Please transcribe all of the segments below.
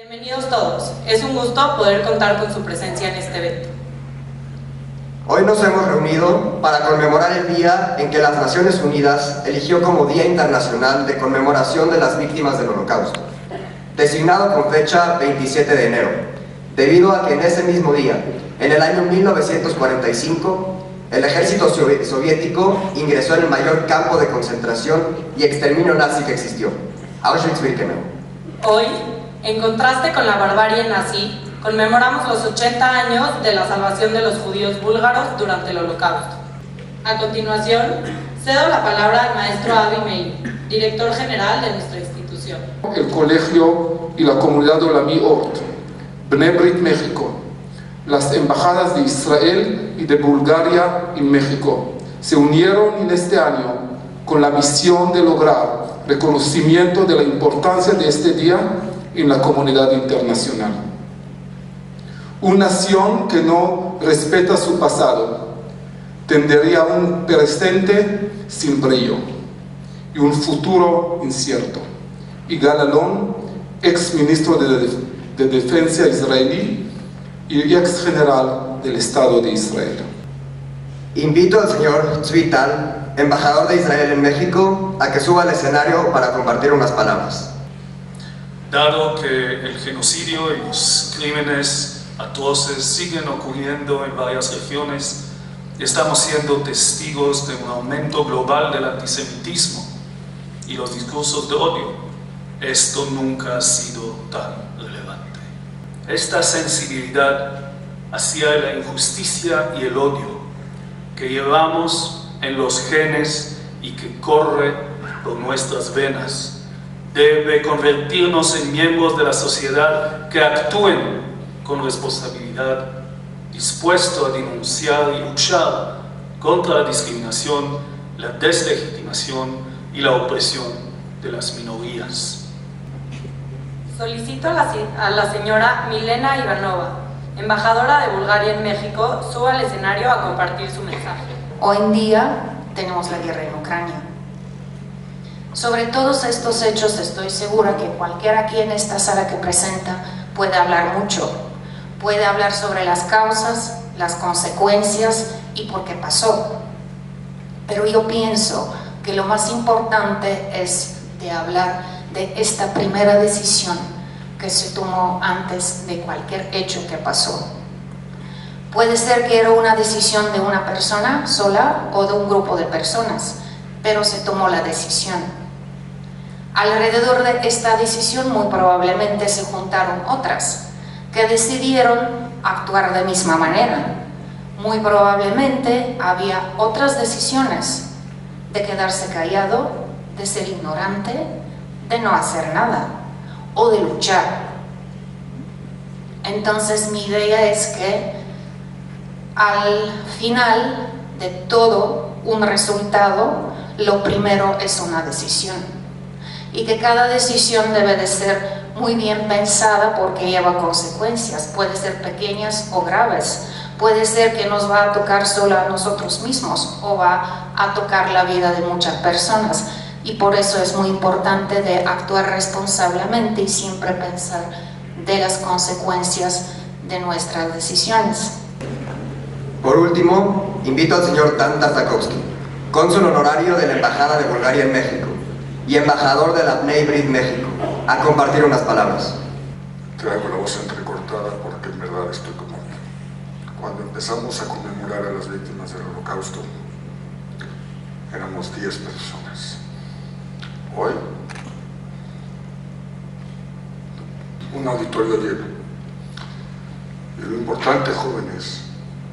Bienvenidos todos. Es un gusto poder contar con su presencia en este evento. Hoy nos hemos reunido para conmemorar el día en que las Naciones Unidas eligió como Día Internacional de Conmemoración de las Víctimas del Holocausto, designado con fecha 27 de enero, debido a que en ese mismo día, en el año 1945, el ejército soviético ingresó en el mayor campo de concentración y exterminio nazi que existió, Auschwitz-Birkenau. Hoy, en contraste con la barbarie nazi, conmemoramos los 80 años de la salvación de los judíos búlgaros durante el Holocausto. A continuación, cedo la palabra al maestro Avi Meir, director general de nuestra institución. El colegio y la comunidad Olamí Ort, Bnei Brit México, las embajadas de Israel y de Bulgaria en México se unieron en este año con la misión de lograr reconocimiento de la importancia de este día en la comunidad internacional. Una nación que no respeta su pasado tendría un presente sin brillo y un futuro incierto. Yigal Allon, ex ministro de Defensa israelí y ex general del Estado de Israel. Invito al señor Tzvi Tal, embajador de Israel en México, a que suba al escenario para compartir unas palabras. Dado que el genocidio y los crímenes atroces siguen ocurriendo en varias regiones y estamos siendo testigos de un aumento global del antisemitismo y los discursos de odio, esto nunca ha sido tan relevante. Esta sensibilidad hacia la injusticia y el odio que llevamos en los genes y que corre por nuestras venas debe convertirnos en miembros de la sociedad que actúen con responsabilidad, dispuesto a denunciar y luchar contra la discriminación, la deslegitimación y la opresión de las minorías. Solicito a la señora Milena Ivanova, embajadora de Bulgaria en México, suba al escenario a compartir su mensaje. Hoy en día tenemos la guerra en Ucrania. Sobre todos estos hechos estoy segura que cualquiera aquí en esta sala que presenta puede hablar mucho. Puede hablar sobre las causas, las consecuencias y por qué pasó. Pero yo pienso que lo más importante es de hablar de esta primera decisión que se tomó antes de cualquier hecho que pasó. Puede ser que era una decisión de una persona sola o de un grupo de personas, pero se tomó la decisión. Alrededor de esta decisión muy probablemente se juntaron otras que decidieron actuar de misma manera. Muy probablemente había otras decisiones de quedarse callado, de ser ignorante, de no hacer nada o de luchar. Entonces mi idea es que al final de todo un resultado, lo primero es una decisión. Y que cada decisión debe de ser muy bien pensada porque lleva consecuencias, puede ser pequeñas o graves, puede ser que nos va a tocar solo a nosotros mismos o va a tocar la vida de muchas personas y por eso es muy importante de actuar responsablemente y siempre pensar de las consecuencias de nuestras decisiones. Por último, invito al señor Dan Tartakovsky, cónsul honorario de la Embajada de Bulgaria en México y embajador de la Bnei Brit México, a compartir unas palabras. Traigo la voz entrecortada porque en verdad estoy conmovido. Cuando empezamos a conmemorar a las víctimas del Holocausto, éramos 10 personas. Hoy, un auditorio lleno. Y lo importante, jóvenes,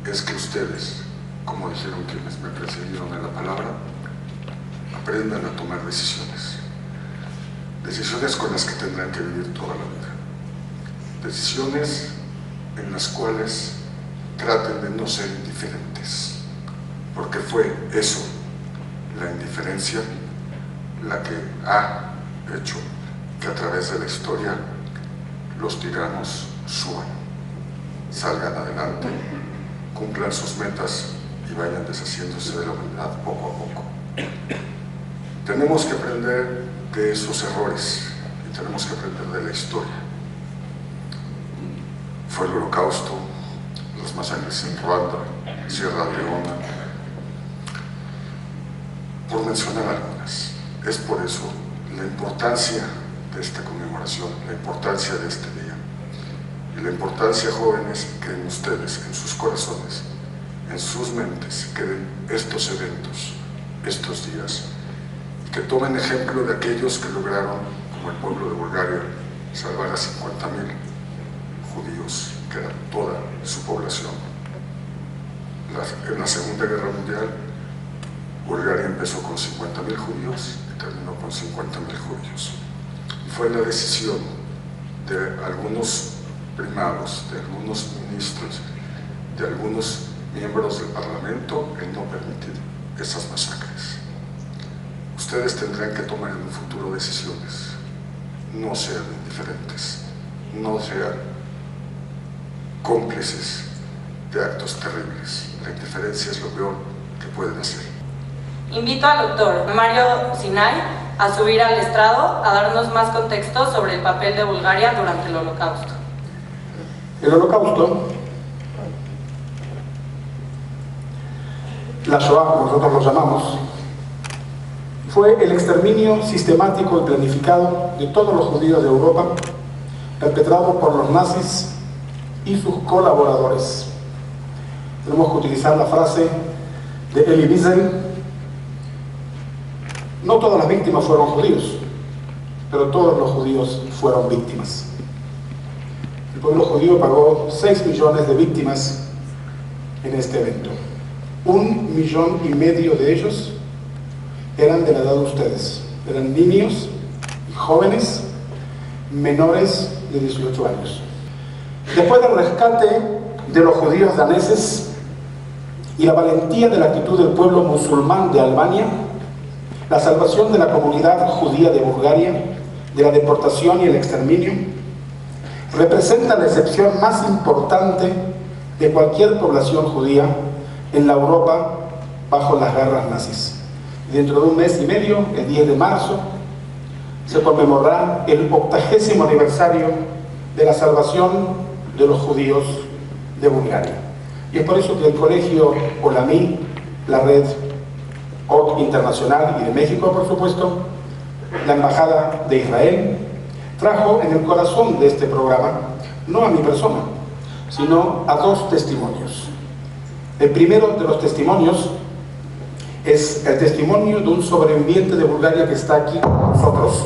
es que ustedes, como dijeron quienes me precedieron en la palabra, aprendan a tomar decisiones. Decisiones con las que tendrán que vivir toda la vida. Decisiones en las cuales traten de no ser indiferentes, porque fue eso, la indiferencia, la que ha hecho que a través de la historia los tiranos suban, salgan adelante, cumplan sus metas y vayan deshaciéndose de la humanidad poco a poco. Tenemos que aprender de esos errores y tenemos que aprender de la historia. fue el Holocausto, las masacres en Ruanda, Sierra Leona, por mencionar algunas. Es por eso la importancia de esta conmemoración, la importancia de este día y la importancia, jóvenes, que en ustedes, en sus corazones, en sus mentes, queden estos eventos, estos días, y que tomen ejemplo de aquellos que lograron, como el pueblo de Bulgaria, salvar a 50.000 judíos, que era toda su población. En la Segunda Guerra Mundial, Bulgaria empezó con 50.000 judíos y terminó con 50.000 judíos. Y fue la decisión de algunos primados, de algunos ministros, de algunos miembros del Parlamento en no permitir esas masacres. Ustedes tendrán que tomar en un futuro decisiones. No sean indiferentes, no sean cómplices de actos terribles. La indiferencia es lo peor que pueden hacer. Invito al doctor Mario Sinay a subir al estrado a darnos más contexto sobre el papel de Bulgaria durante el Holocausto. El Holocausto, la Shoah, como nosotros lo llamamos, fue el exterminio sistemático y planificado de todos los judíos de Europa, perpetrado por los nazis y sus colaboradores. Tenemos que utilizar la frase de Elie Wiesel: no todas las víctimas fueron judíos, pero todos los judíos fueron víctimas. El pueblo judío pagó 6 millones de víctimas en este evento. 1,5 millones de ellos eran de la edad de ustedes. Eran niños y jóvenes menores de 18 años. Después del rescate de los judíos daneses y la valentía de la actitud del pueblo musulmán de Albania, la salvación de la comunidad judía de Bulgaria de la deportación y el exterminio representa la excepción más importante de cualquier población judía en la Europa bajo las guerras nazis. Dentro de un mes y medio, el 10 de marzo, se conmemorará el 80º aniversario de la salvación de los judíos de Bulgaria. Y es por eso que el Colegio Olamí, la red OC Internacional y de México, por supuesto, la Embajada de Israel, trajo en el corazón de este programa, no a mi persona, sino a 2 testimonios. El primero de los testimonios es el testimonio de un sobreviviente de Bulgaria que está aquí con nosotros,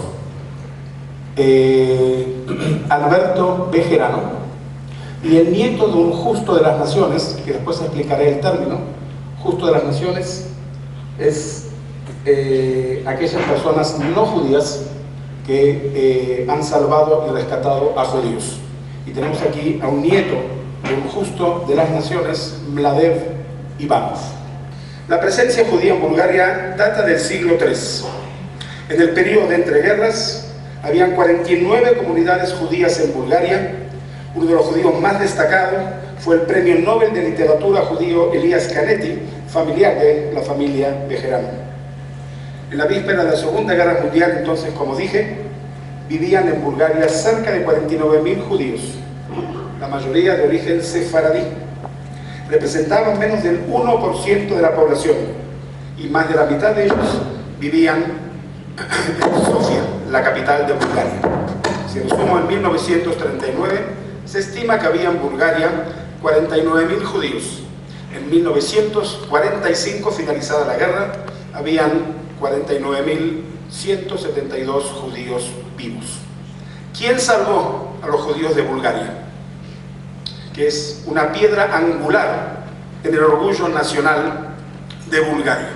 Alberto Bejerano, y el nieto de un justo de las naciones, que después explicaré el término. Justo de las naciones es aquellas personas no judías que han salvado y rescatado a judíos. Y tenemos aquí a un nieto de un justo de las naciones, Mladev Ivanov. La presencia judía en Bulgaria data del siglo III. En el periodo de entreguerras, habían 49 comunidades judías en Bulgaria. Uno de los judíos más destacados fue el premio Nobel de Literatura judío Elias Canetti, familiar de la familia Bejerano. En la víspera de la Segunda Guerra Mundial, entonces, como dije, vivían en Bulgaria cerca de 49.000 judíos, la mayoría de origen sefaradí. Representaban menos del 1% de la población y más de la mitad de ellos vivían en Sofía, la capital de Bulgaria. Si resumo, en 1939 se estima que había en Bulgaria 49.000 judíos. En 1945, finalizada la guerra, habían 49.172 judíos vivos. ¿Quién salvó a los judíos de Bulgaria? Que es una piedra angular en el orgullo nacional de Bulgaria.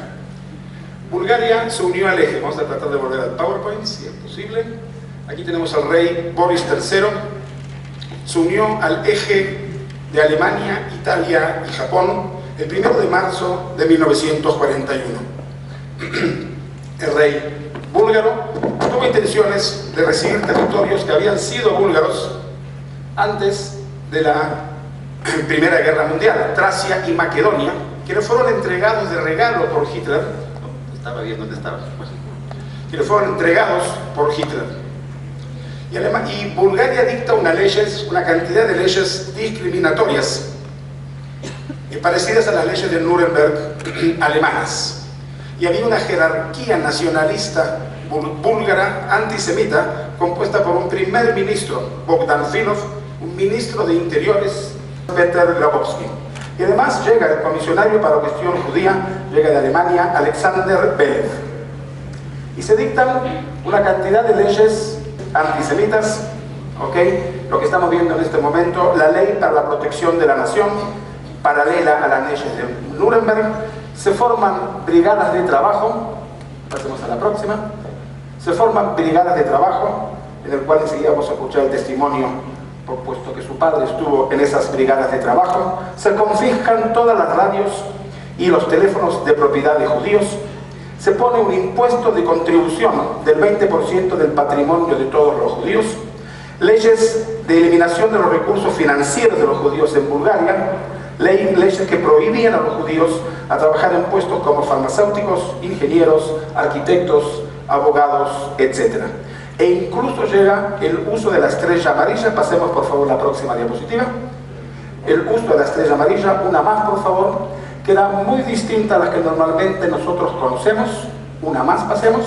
Bulgaria se unió al eje. Vamos a tratar de volver al PowerPoint, si es posible. Aquí tenemos al rey Boris III. Se unió al eje de Alemania, Italia y Japón el 1 de marzo de 1941. El rey búlgaro tuvo intenciones de recibir territorios que habían sido búlgaros antes de la Primera Guerra Mundial, Tracia y Macedonia, que le fueron entregados de regalo por Hitler. Estaba bien donde estaba. Que le fueron entregados por Hitler. Y Bulgaria dicta una cantidad de leyes discriminatorias y parecidas a las leyes de Nuremberg alemanas. Y había una jerarquía nacionalista búlgara antisemita compuesta por un primer ministro, Bogdan Filov, un ministro de Interiores, Peter Grabowski. Y además llega el comisionario para la cuestión judía, llega de Alemania, Alexander Belev. Y se dictan una cantidad de leyes antisemitas, ¿ok? Lo que estamos viendo en este momento, la ley para la protección de la nación, paralela a las leyes de Nuremberg. Se forman brigadas de trabajo, pasemos a la próxima. Se forman brigadas de trabajo, en el cual enseguida vamos a escuchar el testimonio, por puesto que su padre estuvo en esas brigadas de trabajo. Se confiscan todas las radios y los teléfonos de propiedad de judíos. Se pone un impuesto de contribución del 20% del patrimonio de todos los judíos. Leyes de eliminación de los recursos financieros de los judíos en Bulgaria. Leyes que prohibían a los judíos a trabajar en puestos como farmacéuticos, ingenieros, arquitectos, abogados, etc. E incluso llega el uso de la estrella amarilla. Pasemos por favor la próxima diapositiva. El uso de la estrella amarilla, una más por favor, que era muy distinta a las que normalmente nosotros conocemos. Una más, pasemos.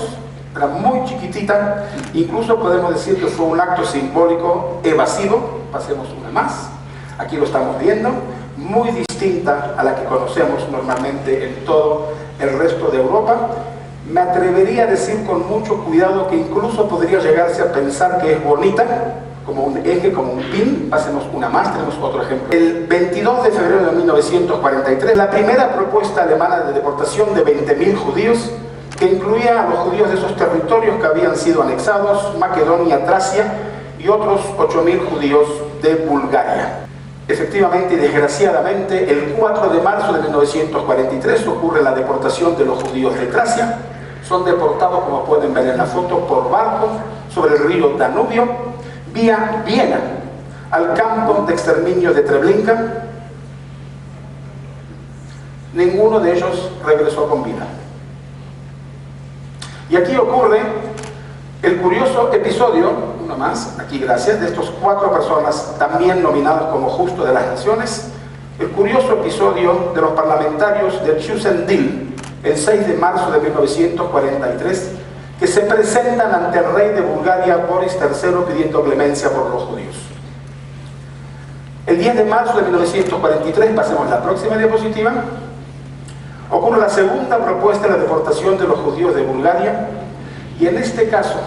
Era muy chiquitita, incluso podemos decir que fue un acto simbólico evasivo. Pasemos una más. Aquí lo estamos viendo. Muy distinta a la que conocemos normalmente en todo el resto de Europa. Me atrevería a decir con mucho cuidado que incluso podría llegarse a pensar que es bonita, como un eje, como un pin. Pasemos una más, tenemos otro ejemplo. El 22 de febrero de 1943, la primera propuesta alemana de deportación de 20.000 judíos, que incluía a los judíos de esos territorios que habían sido anexados, Macedonia, Tracia, y otros 8.000 judíos de Bulgaria. Efectivamente y desgraciadamente, el 4 de marzo de 1943 ocurre la deportación de los judíos de Tracia. Son deportados, como pueden ver en la foto, por barco sobre el río Danubio, vía Viena, al campo de exterminio de Treblinka. Ninguno de ellos regresó con vida. Y aquí ocurre el curioso episodio, uno más, aquí gracias, de estos 4 personas también nominados como Justo de las Naciones, el curioso episodio de los parlamentarios de Chiusendil, el 6 de marzo de 1943, que se presentan ante el rey de Bulgaria, Boris III, pidiendo clemencia por los judíos. El 10 de marzo de 1943, pasemos la próxima diapositiva, ocurre la segunda propuesta de la deportación de los judíos de Bulgaria, y en este caso,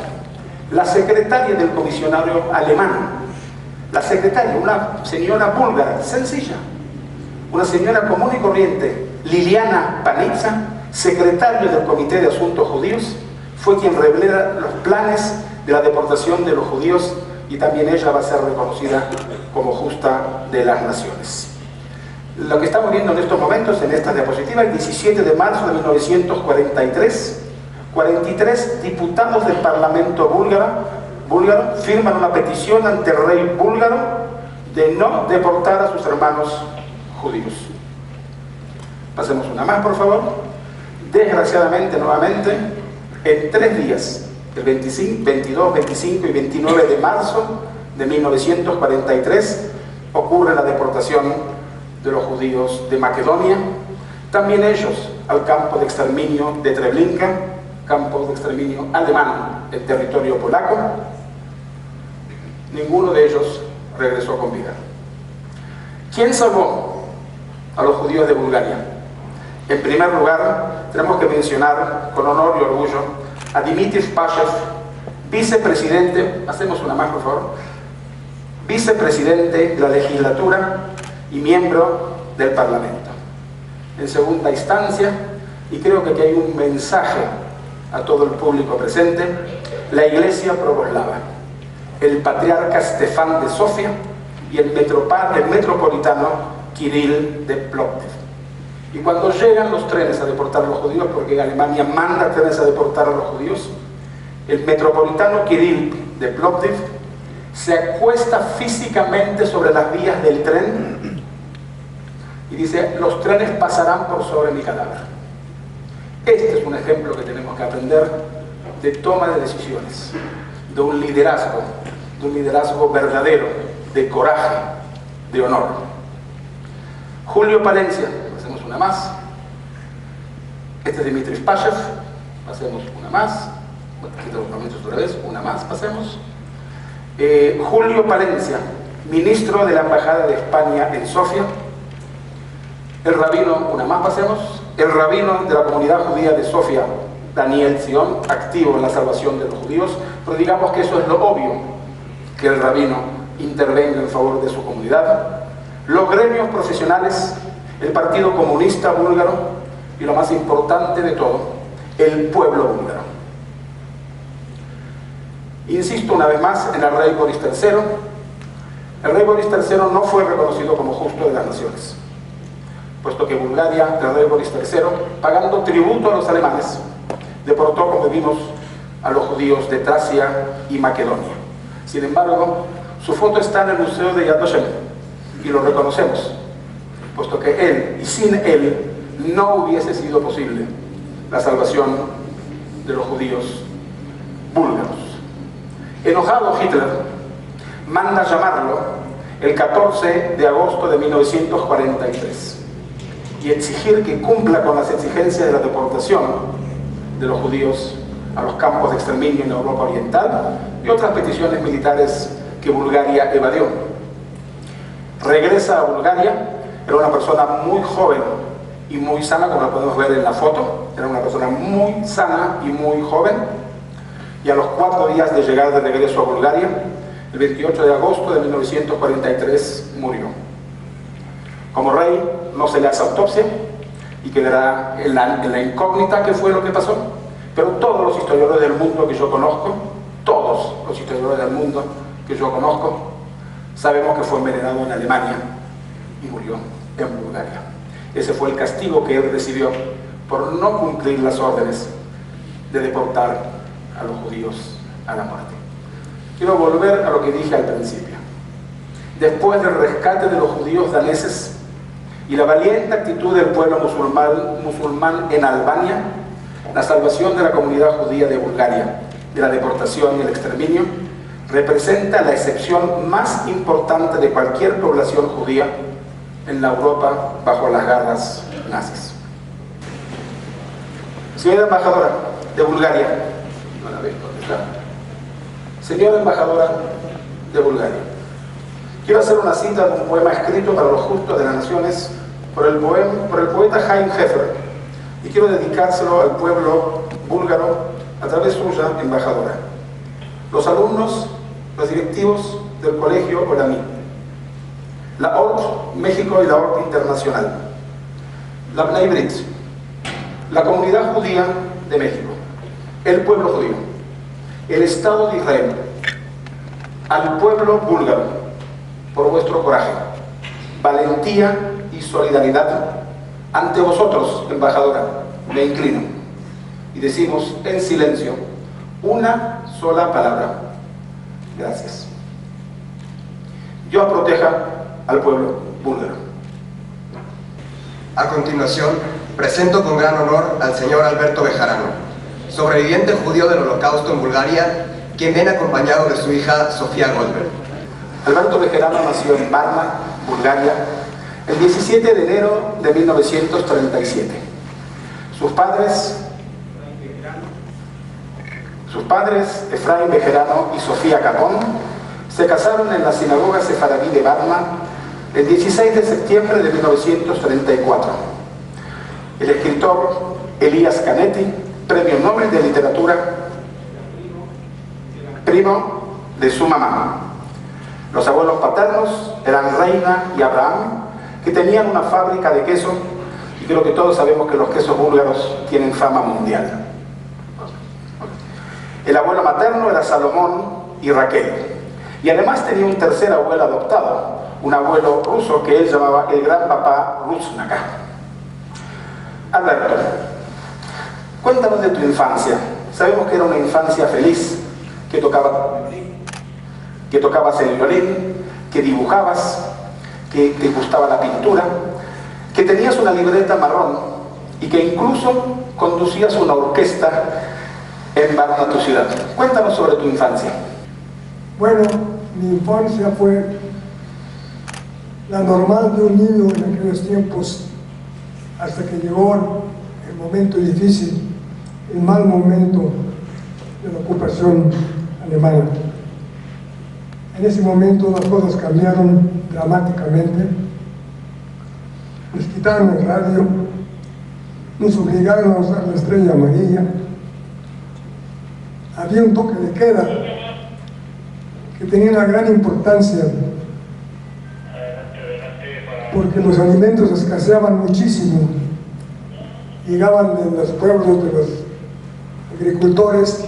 la secretaria del comisionario alemán, la secretaria, una señora búlgara, sencilla, una señora común y corriente, Liliana Panitsa, secretaria del Comité de Asuntos Judíos, fue quien revela los planes de la deportación de los judíos, y también ella va a ser reconocida como Justa de las Naciones. Lo que estamos viendo en estos momentos, en esta diapositiva, el 17 de marzo de 1943, 43 diputados del Parlamento búlgaro firman una petición ante el rey búlgaro de no deportar a sus hermanos judíos. Pasemos una más, por favor. Desgraciadamente, nuevamente, en 3 días, el 22, 25 y 29 de marzo de 1943, ocurre la deportación de los judíos de Macedonia, también ellos al campo de exterminio de Treblinka, campo de exterminio alemán en territorio polaco. Ninguno de ellos regresó con vida. ¿Quién salvó a los judíos de Bulgaria? En primer lugar, tenemos que mencionar con honor y orgullo a Dmitry Pashev, vicepresidente, hacemos una más por favor, vicepresidente de la legislatura y miembro del Parlamento. En segunda instancia, y creo que aquí hay un mensaje a todo el público presente, la Iglesia Provoslava, el patriarca Stefan de Sofía y el metropolitano Kirill de Plovdiv. Y cuando llegan los trenes a deportar a los judíos, porque Alemania manda trenes a deportar a los judíos, el metropolitano Kirill de Plovdiv se acuesta físicamente sobre las vías del tren y dice: los trenes pasarán por sobre mi cadáver. Este es un ejemplo que tenemos que aprender de toma de decisiones, de un liderazgo de un liderazgo verdadero, de coraje, de honor. Julio Palencia, hacemos una más. Este es Dmitry Spashev, hacemos una más. Quito los momentos otra vez, una más, pasemos. Julio Palencia, ministro de la Embajada de España en Sofía. El rabino, una más, pasemos. El rabino de la comunidad judía de Sofía, Daniel Zion, activo en la salvación de los judíos, pero digamos que eso es lo obvio, que el rabino intervenga en favor de su comunidad. Los gremios profesionales, el Partido Comunista Búlgaro y lo más importante de todo, el pueblo búlgaro. Insisto una vez más en el rey Boris III. El rey Boris III no fue reconocido como justo de las naciones, puesto que Bulgaria, el rey Boris III, pagando tributo a los alemanes, deportó, como vimos, a los judíos de Tracia y Macedonia. Sin embargo, su foto está en el Museo de Yad Vashem y lo reconocemos, puesto que él, y sin él, no hubiese sido posible la salvación de los judíos búlgaros. Enojado, Hitler manda llamarlo el 14 de agosto de 1943 y exigir que cumpla con las exigencias de la deportación de los judíos a los campos de exterminio en la Europa Oriental y otras peticiones militares que Bulgaria evadió. Regresa a Bulgaria, era una persona muy joven y muy sana, como la podemos ver en la foto, era una persona muy sana y muy joven, y a los 4 días de llegar de regreso a Bulgaria, el 28 de agosto de 1943 murió. Como rey no se le hace autopsia y quedará en la incógnita qué fue lo que pasó, pero todos los historiadores del mundo que yo conozco, todos los historiadores del mundo que yo conozco, sabemos que fue envenenado en Alemania y murió en Bulgaria. Ese fue el castigo que él recibió por no cumplir las órdenes de deportar a los judíos a la muerte. Quiero volver a lo que dije al principio. Después del rescate de los judíos daneses y la valiente actitud del pueblo musulmán en Albania, la salvación de la comunidad judía de Bulgaria de la deportación y el exterminio representa la excepción más importante de cualquier población judía en la Europa bajo las garras nazis. Señora embajadora de Bulgaria, señora embajadora de Bulgaria, quiero hacer una cita de un poema escrito para los justos de las naciones por el poeta Chaim Heffer, y quiero dedicárselo al pueblo búlgaro a través suya, embajadora. Los alumnos, los directivos del colegio Olamí, la ORT México y la ORT Internacional, la Bnei Brit, la comunidad judía de México, el pueblo judío, el Estado de Israel, al pueblo búlgaro, por vuestro coraje, valentía y solidaridad. Ante vosotros, embajadora, me inclino y decimos en silencio una sola palabra: gracias. Dios proteja al pueblo búlgaro. A continuación, presento con gran honor al señor Alberto Bejarano, sobreviviente judío del Holocausto en Bulgaria, quien viene acompañado de su hija Sofía Goldberg. Alberto Bejarano nació en Varna, Bulgaria, el 17 de enero de 1937. Sus padres, Efraín Bejarano y Sofía Capón, se casaron en la sinagoga sefaradí de Varna el 16 de septiembre de 1934. El escritor Elías Canetti, Premio Nobel de Literatura, primo de su mamá. Los abuelos paternos eran Reina y Abraham, que tenían una fábrica de queso, y creo que todos sabemos que los quesos búlgaros tienen fama mundial. El abuelo materno era Salomón y Raquel, y además tenía un tercer abuelo adoptado, un abuelo ruso que él llamaba el gran papá Rusnaka. Alberto, cuéntanos de tu infancia. Sabemos que era una infancia feliz, que tocabas el violín, que dibujabas, que te gustaba la pintura, que tenías una libreta marrón y que incluso conducías una orquesta en Varna, tu ciudad. Cuéntanos sobre tu infancia. Bueno, Mi infancia fue la normal de un niño en aquellos tiempos, hasta que llegó el momento difícil, el mal momento de la ocupación alemana. En ese momento las cosas cambiaron dramáticamente. Nos quitaron el radio, nos obligaron a usar la estrella amarilla. Había un toque de queda que tenía una gran importancia porque los alimentos escaseaban muchísimo. Llegaban de los pueblos de los agricultores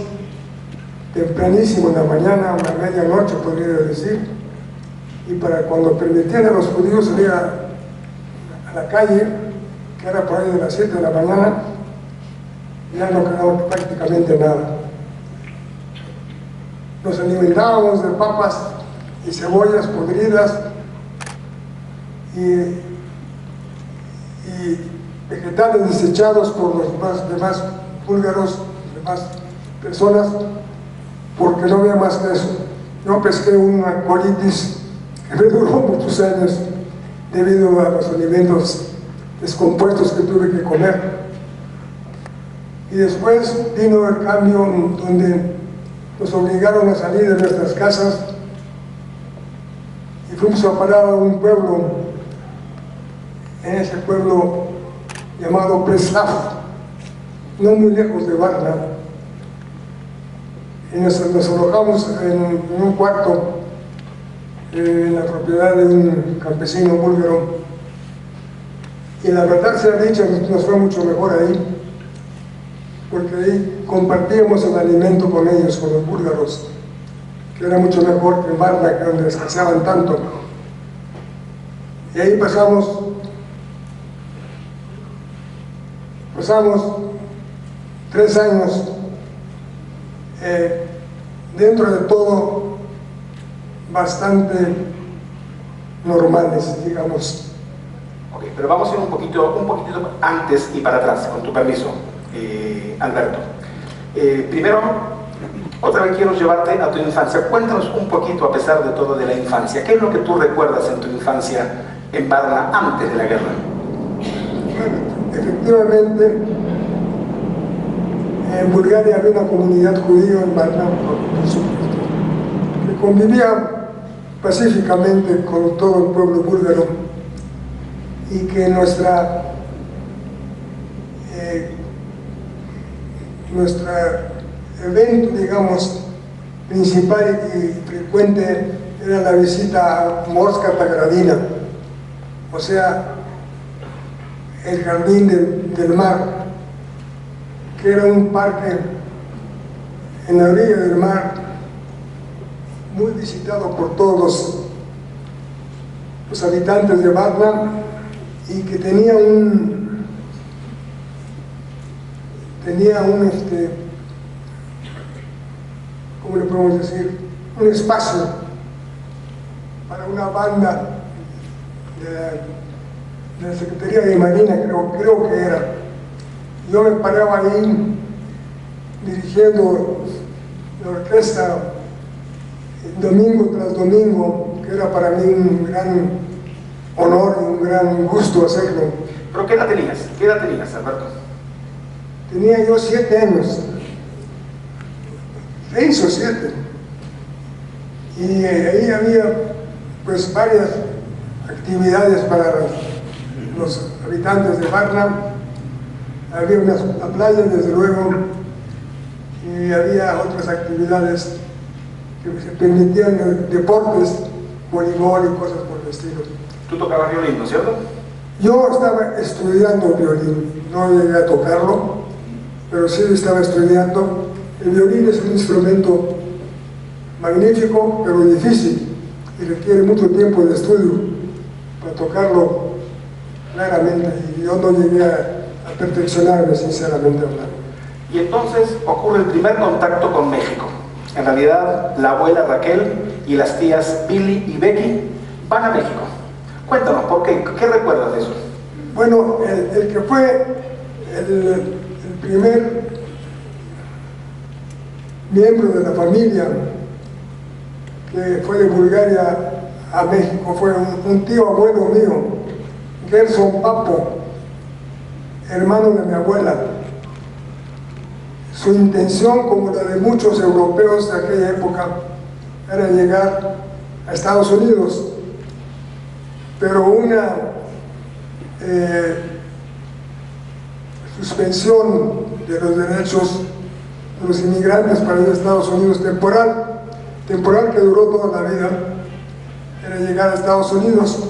tempranísimo en la mañana, a medianoche podría decir, y para cuando permitían a los judíos salir a la calle, que era por ahí de las 7 de la mañana, ya no quedaba prácticamente nada. Nos alimentábamos de papas y cebollas podridas y vegetales desechados por los demás búlgaros, demás personas, porque no había más que eso. Yo pesqué una colitis que me duró muchos años debido a los alimentos descompuestos que tuve que comer. Y después vino el cambio donde nos obligaron a salir de nuestras casas y fuimos a parar a un pueblo, en ese pueblo llamado Preslav, no muy lejos de Varna. Y nos alojamos en un cuarto en la propiedad de un campesino búlgaro, y la verdad sea dicha, nos fue mucho mejor ahí, porque ahí compartíamos el alimento con ellos, con los búlgaros, que era mucho mejor que en Varna, que donde descansaban tanto. Y ahí pasamos 3 años dentro de todo bastante normales, digamos. Ok, pero vamos a ir un poquito antes y para atrás, con tu permiso, Alberto. Primero, otra vez quiero llevarte a tu infancia. Cuéntanos un poquito, a pesar de todo, de la infancia. ¿Qué es lo que tú recuerdas en tu infancia en Varna antes de la guerra? Bueno, efectivamente, en Bulgaria había una comunidad judía en Varna, por supuesto, que convivía pacíficamente con todo el pueblo búlgaro, y que nuestra evento, digamos, principal y frecuente era la visita a Morska Tagradina, o sea, el jardín del mar, que era un parque en la orilla del mar, muy visitado por todos los habitantes de Varna, y que tenía un ¿cómo le podemos decir? Un espacio para una banda de la Secretaría de Marina, creo que era. Yo me paraba ahí dirigiendo la orquesta domingo tras domingo, que era para mí un gran honor y un gran gusto hacerlo. ¿Pero qué edad tenías? ¿Qué edad tenías, Alberto? Tenía yo 7 años, 6 o 7, y ahí había pues varias actividades para los habitantes de Varna. Había una playa, desde luego, y había otras actividades que se permitían, deportes, voleibol y cosas por el estilo. Tú tocabas violín, ¿no es cierto? Yo estaba estudiando violín, no llegué a tocarlo, pero sí estaba estudiando. El violín es un instrumento magnífico, pero difícil, y requiere mucho tiempo de estudio para tocarlo claramente, y yo no llegué a perfeccionarme, sinceramente hablando. Y entonces ocurre el primer contacto con México. En realidad, la abuela Raquel y las tías Billy y Becky van a México. Cuéntanos, ¿por qué? ¿Qué recuerdas de eso? Bueno, el que fue el primer miembro de la familia que fue de Bulgaria a México, fue un tío abuelo mío, Gerson Papo, hermano de mi abuela. Su intención, como la de muchos europeos de aquella época, era llegar a Estados Unidos, pero una suspensión de los derechos de los inmigrantes para ir a Estados Unidos temporal que duró toda la vida, era llegar a Estados Unidos.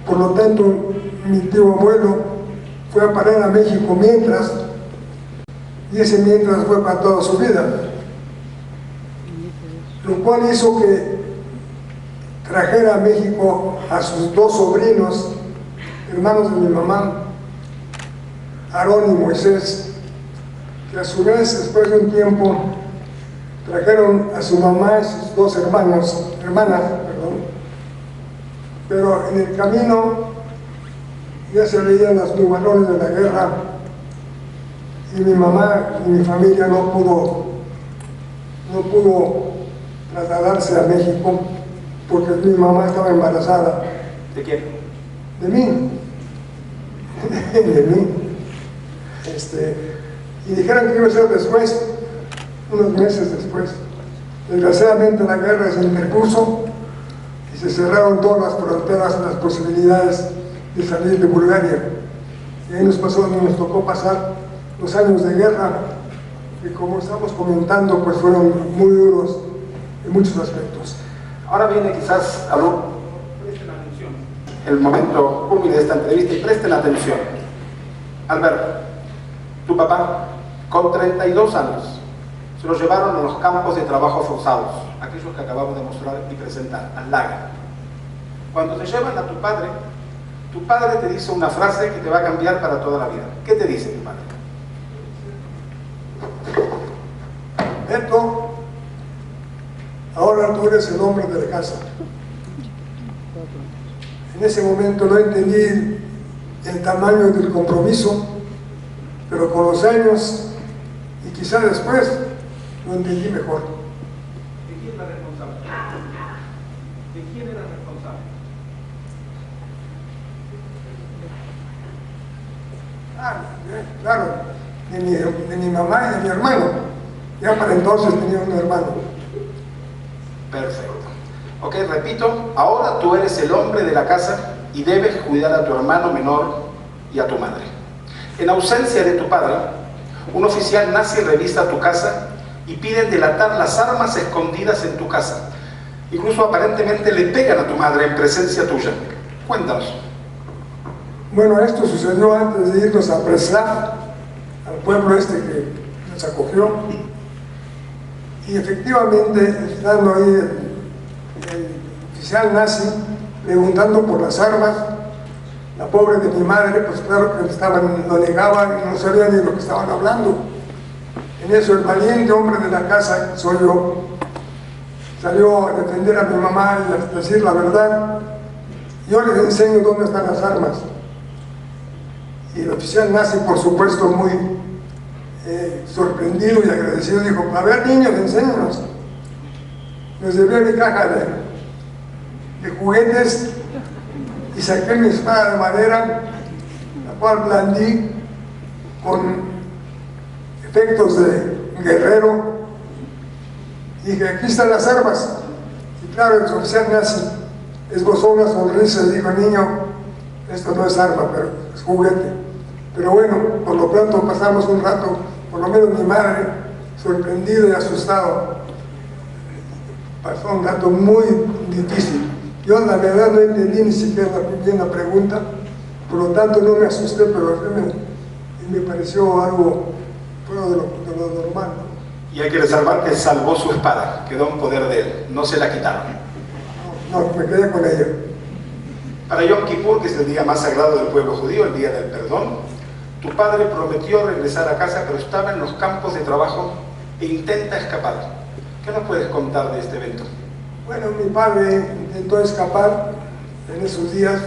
Por lo tanto, mi tío abuelo fue a parar a México mientras, y ese mientras fue para toda su vida, lo cual hizo que trajera a México a sus dos sobrinos, hermanos de mi mamá, Aarón y Moisés, que a su vez, después de un tiempo, trajeron a su mamá y sus dos hermanas, pero en el camino ya se veían los nubarrones de la guerra y mi mamá y mi familia no pudo trasladarse a México porque mi mamá estaba embarazada. ¿De quién? De mí. De mí. Y dijeron que iba a ser después, unos meses después. Desgraciadamente la guerra se interpuso y se cerraron todas las fronteras, las posibilidades de salir de Bulgaria. Y ahí nos tocó pasar los años de guerra, que como estamos comentando, pues fueron muy duros en muchos aspectos. Ahora viene quizás algo, presten atención, el momento cúspide de esta entrevista y presten atención. Alberto, tu papá, con 32 años, se lo llevaron a los campos de trabajo forzados, aquellos que acabamos de mostrar y presentar, al lago. Cuando te llevan a tu padre te dice una frase que te va a cambiar para toda la vida. ¿Qué te dice tu padre? Beto, ahora tú eres el hombre de la casa. En ese momento no entendí el tamaño del compromiso, pero con los años y quizá después lo entendí mejor. ¿De quién era responsable? ¿De quién era responsable? Claro, de mi mamá y de mi hermano. Ya para entonces tenía un hermano. Perfecto. Ok, repito, ahora tú eres el hombre de la casa y debes cuidar a tu hermano menor y a tu madre. En ausencia de tu padre, un oficial nazi revisa tu casa y piden delatar las armas escondidas en tu casa. Incluso aparentemente le pegan a tu madre en presencia tuya. Cuéntanos. Bueno, esto sucedió antes de irnos a Preslav, al pueblo que nos acogió. Y efectivamente, estando ahí el oficial nazi preguntando por las armas, la pobre de mi madre, pues claro que lo negaban y no sabían ni lo que estaban hablando. En eso el valiente hombre de la casa, que soy yo, salió a defender a mi mamá y a decir la verdad. Yo les enseño dónde están las armas. Y el oficial nazi, por supuesto, muy sorprendido y agradecido, dijo: a ver, niños, enséñanos. Nos llevé mi caja de juguetes y saqué mi espada de madera, la cual blandí con efectos de guerrero, y dije: aquí están las armas. Y claro, el oficial nazi esbozó una sonrisa y dijo: niño, esto no es arma, pero es juguete. Pero bueno, por lo pronto pasamos un rato, por lo menos mi madre, sorprendido y asustado. Pasó un rato muy difícil. Yo la verdad no entendí ni siquiera bien la pregunta, por lo tanto no me asusté, pero me pareció algo fuera de lo normal, ¿no? Y hay que resaltar que salvó su espada, quedó en poder de él, no se la quitaron. No, me quedé con ella. Para Yom Kippur, que es el día más sagrado del pueblo judío, el día del perdón, tu padre prometió regresar a casa, pero estaba en los campos de trabajo e intenta escapar. ¿Qué nos puedes contar de este evento? Bueno, mi padre intentó escapar en esos días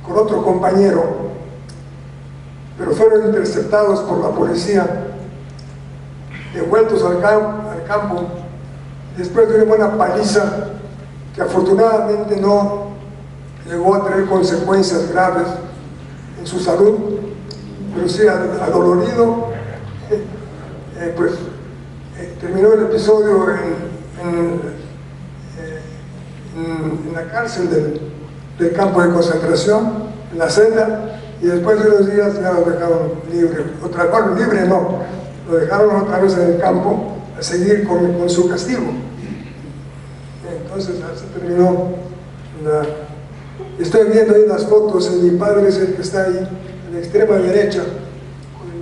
con otro compañero, pero fueron interceptados por la policía, devueltos al campo, después de una buena paliza que afortunadamente no llegó a tener consecuencias graves en su salud, pero sí adolorido, terminó el episodio en la cárcel del campo de concentración, en la celda, y después de unos días ya lo dejaron libre. Bueno, libre no, lo dejaron otra vez en el campo a seguir con su castigo. Entonces así terminó Estoy viendo ahí las fotos, mi padre es el que está ahí, en la extrema derecha, con el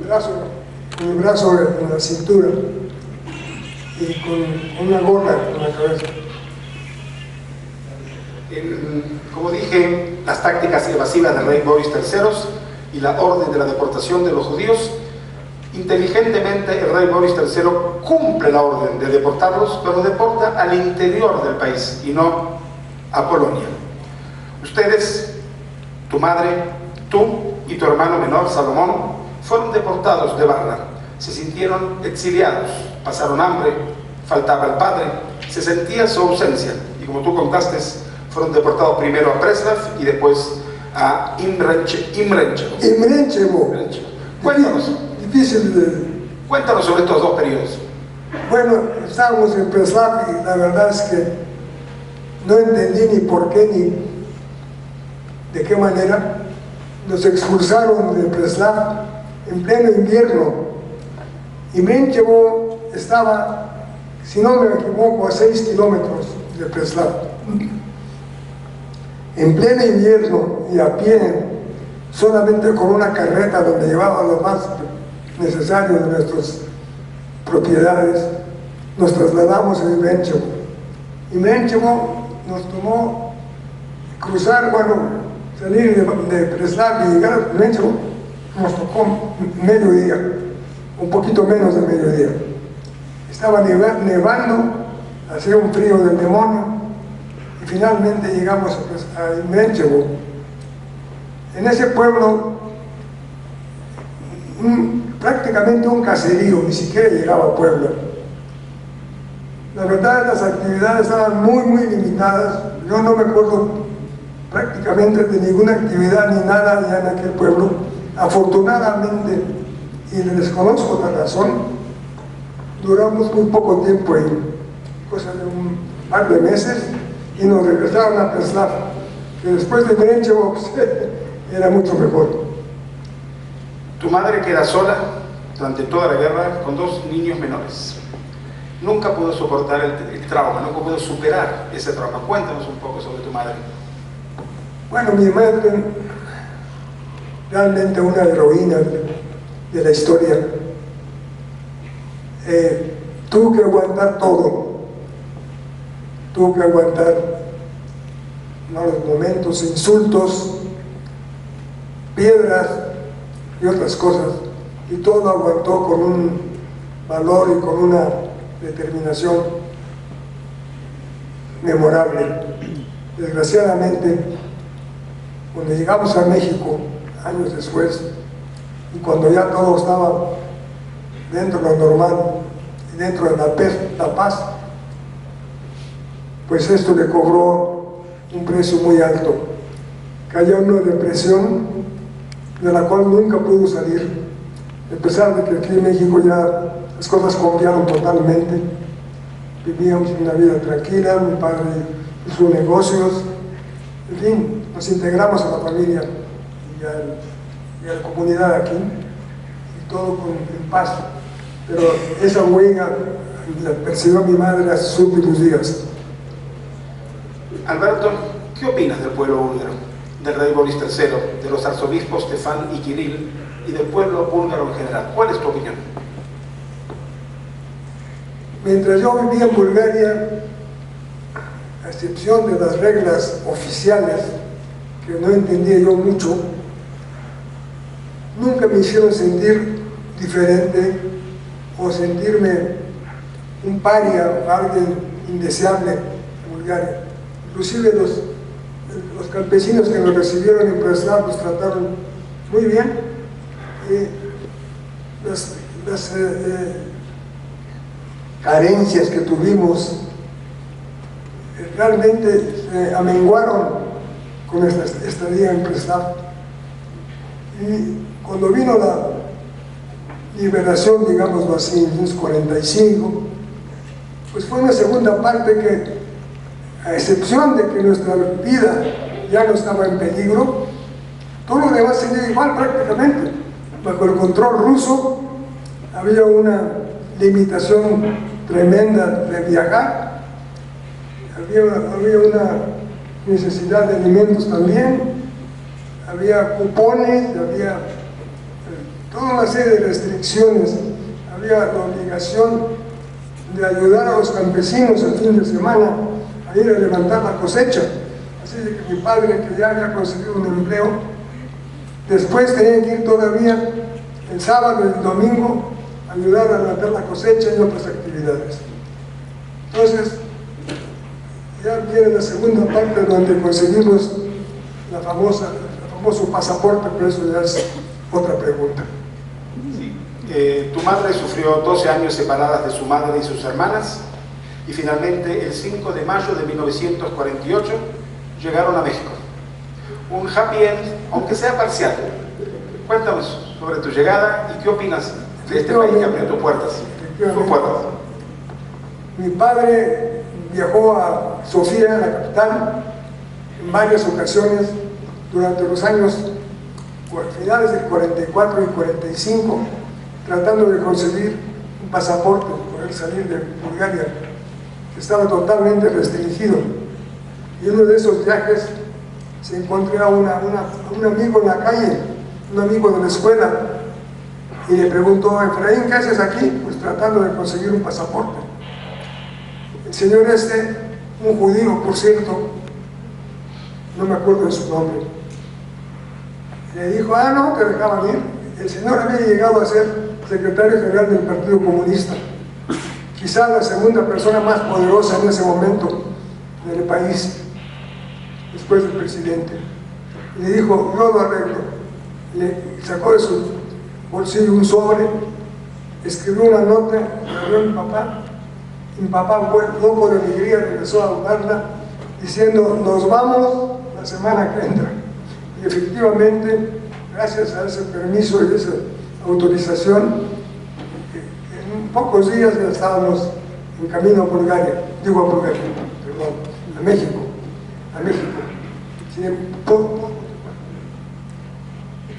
brazo en la cintura y con una gorra en la cabeza. Como dije, las tácticas evasivas del rey Boris III y la orden de la deportación de los judíos, inteligentemente el rey Boris III cumple la orden de deportarlos, pero deporta al interior del país y no a Polonia. Ustedes, tu madre, tú y tu hermano menor, Salomón, fueron deportados de Varna, se sintieron exiliados, pasaron hambre, faltaba el padre, se sentía su ausencia y como tú contaste, fueron deportados primero a Preslav y después a Imrenchevo. Cuéntanos. Cuéntanos sobre estos dos periodos. Bueno, estábamos en Preslav y la verdad es que no entendí ni por qué ni de qué manera nos expulsaron de Preslav en pleno invierno. Imrenchevo estaba, si no me equivoco, a 6 kilómetros de Preslav. En pleno invierno y a pie, solamente con una carreta donde llevaba lo más necesario de nuestras propiedades, nos trasladamos a Imrenchevo. Imrenchevo nos tomó cruzar, salir de Preslav y llegar a Imrenchevo, nos tocó mediodía, un poquito menos de mediodía. Estaba nevando, hacía un frío del demonio, y finalmente llegamos a Imrenchevo. En ese pueblo, prácticamente un caserío, ni siquiera llegaba a pueblo. La verdad, las actividades estaban muy limitadas. Yo no me acuerdo prácticamente de ninguna actividad ni nada ya en aquel pueblo. Afortunadamente, y les desconozco la razón, duramos muy poco tiempo ahí, cosa de un par de meses, y nos regresaron a Preslav, que después de Imrenchevo era mucho mejor. Tu madre queda sola durante toda la guerra con 2 niños menores. Nunca pudo soportar el trauma, nunca pudo superar ese trauma. Cuéntanos un poco sobre tu madre. Bueno, mi madre, realmente una heroína de la historia. Tuvo que aguantar todo. Tuvo que aguantar malos momentos, insultos, piedras y otras cosas. Y todo lo aguantó con un valor y con una determinación memorable. Desgraciadamente, cuando llegamos a México, años después, y cuando ya todo estaba dentro de lo normal y dentro de la paz, pues esto le cobró un precio muy alto. Cayó en una depresión de la cual nunca pudo salir, a pesar de que aquí en México ya las cosas cambiaron totalmente. Vivíamos una vida tranquila, mi padre hizo negocios, en fin, nos integramos a la familia y a la comunidad aquí, y todo en paz. Pero esa huella la percibió mi madre a sus últimos días. Alberto, ¿qué opinas del pueblo búlgaro, del rey Boris III, de los arzobispos Stefan y Kirill y del pueblo búlgaro en general? ¿Cuál es tu opinión? Mientras yo vivía en Bulgaria, a excepción de las reglas oficiales, que no entendía yo mucho, nunca me hicieron sentir diferente o sentirme un paria, alguien indeseable en Bulgaria. Inclusive los campesinos que nos recibieron en Preslav nos trataron muy bien. Las carencias que tuvimos realmente se amenguaron con esta estadía en Preslav. Y cuando vino la liberación, digámoslo así, en 1945, pues fue una segunda parte que, a excepción de que nuestra vida ya no estaba en peligro, todo lo demás seguía igual prácticamente. Bajo el control ruso había una limitación tremenda de viajar, había una necesidad de alimentos también, había cupones, había toda una serie de restricciones, había la obligación de ayudar a los campesinos el fin de semana a ir a levantar la cosecha. Así de que mi padre, que ya había conseguido un empleo, después tenía que ir todavía el sábado y el domingo a ayudar a levantar la cosecha y otras actividades. Entonces, ya viene la segunda parte donde conseguimos el famoso pasaporte, pero eso ya es otra pregunta. Sí. Tu madre sufrió 12 años separadas de su madre y sus hermanas, y finalmente el 5 de mayo de 1948 llegaron a México. Un happy end, aunque sea parcial. Cuéntanos sobre tu llegada y qué opinas de este país que abrió tus puertas. Mi padre viajó a Sofía, la capital, en varias ocasiones durante los años finales del 44 y 45, tratando de conseguir un pasaporte, poder salir de Bulgaria, que estaba totalmente restringido. Y en uno de esos viajes se encontró a un amigo en la calle, un amigo de la escuela, y le preguntó: Efraín, ¿qué haces aquí? Pues tratando de conseguir un pasaporte. El señor un judío, por cierto, no me acuerdo de su nombre, le dijo: no, te dejaban ir. El señor había llegado a ser secretario general del Partido Comunista, quizá la segunda persona más poderosa en ese momento en el país, después del presidente. Y le dijo: yo lo arreglo. Le sacó de su bolsillo un sobre, escribió una nota, le dio a mi papá. Mi papá fue loco de alegría, regresó a Uganda diciendo: nos vamos la semana que entra. Y efectivamente, gracias a ese permiso y esa autorización, en pocos días ya estábamos en camino a Bulgaria, a México.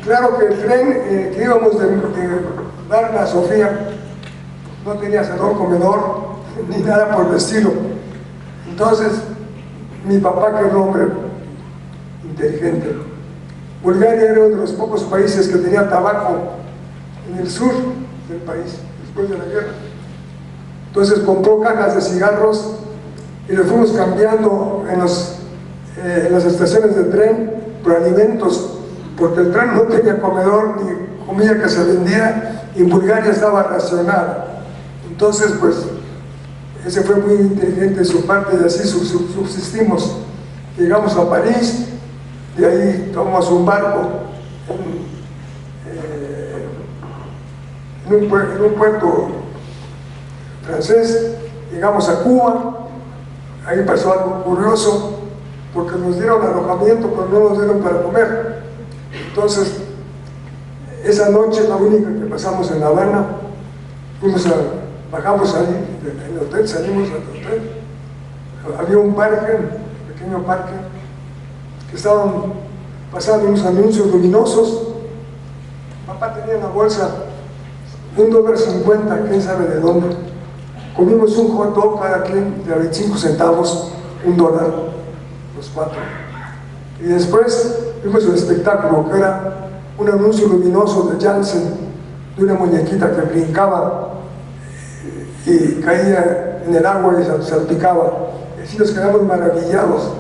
Claro que el tren que íbamos de Varna a Sofía no tenía salón comedor ni nada por el estilo. Entonces, mi papá, que era un hombre inteligente, Bulgaria era uno de los pocos países que tenía tabaco en el sur del país, después de la guerra. Entonces compró cajas de cigarros y lo fuimos cambiando en las estaciones de tren por alimentos, porque el tren no tenía comedor ni comida que se vendiera, y en Bulgaria estaba racionada. Entonces, pues, ese fue muy inteligente de su parte, y así subsistimos. Llegamos a París, de ahí tomamos un barco en un puerto francés, llegamos a Cuba. Ahí pasó algo curioso, porque nos dieron alojamiento, pero no nos dieron para comer. Entonces, esa noche, la única que pasamos en La Habana, bajamos ahí del hotel, salimos del hotel. Había un parque, un pequeño parque, que estaban pasando unos anuncios luminosos. Papá tenía en la bolsa $1.50, quién sabe de dónde. Comimos un hot dog cada quien de 25 centavos, $1, los cuatro. Y después vimos el espectáculo, que era un anuncio luminoso de Janssen, de una muñequita que brincaba y caía en el agua y se salpicaba. Y así nos quedamos maravillados,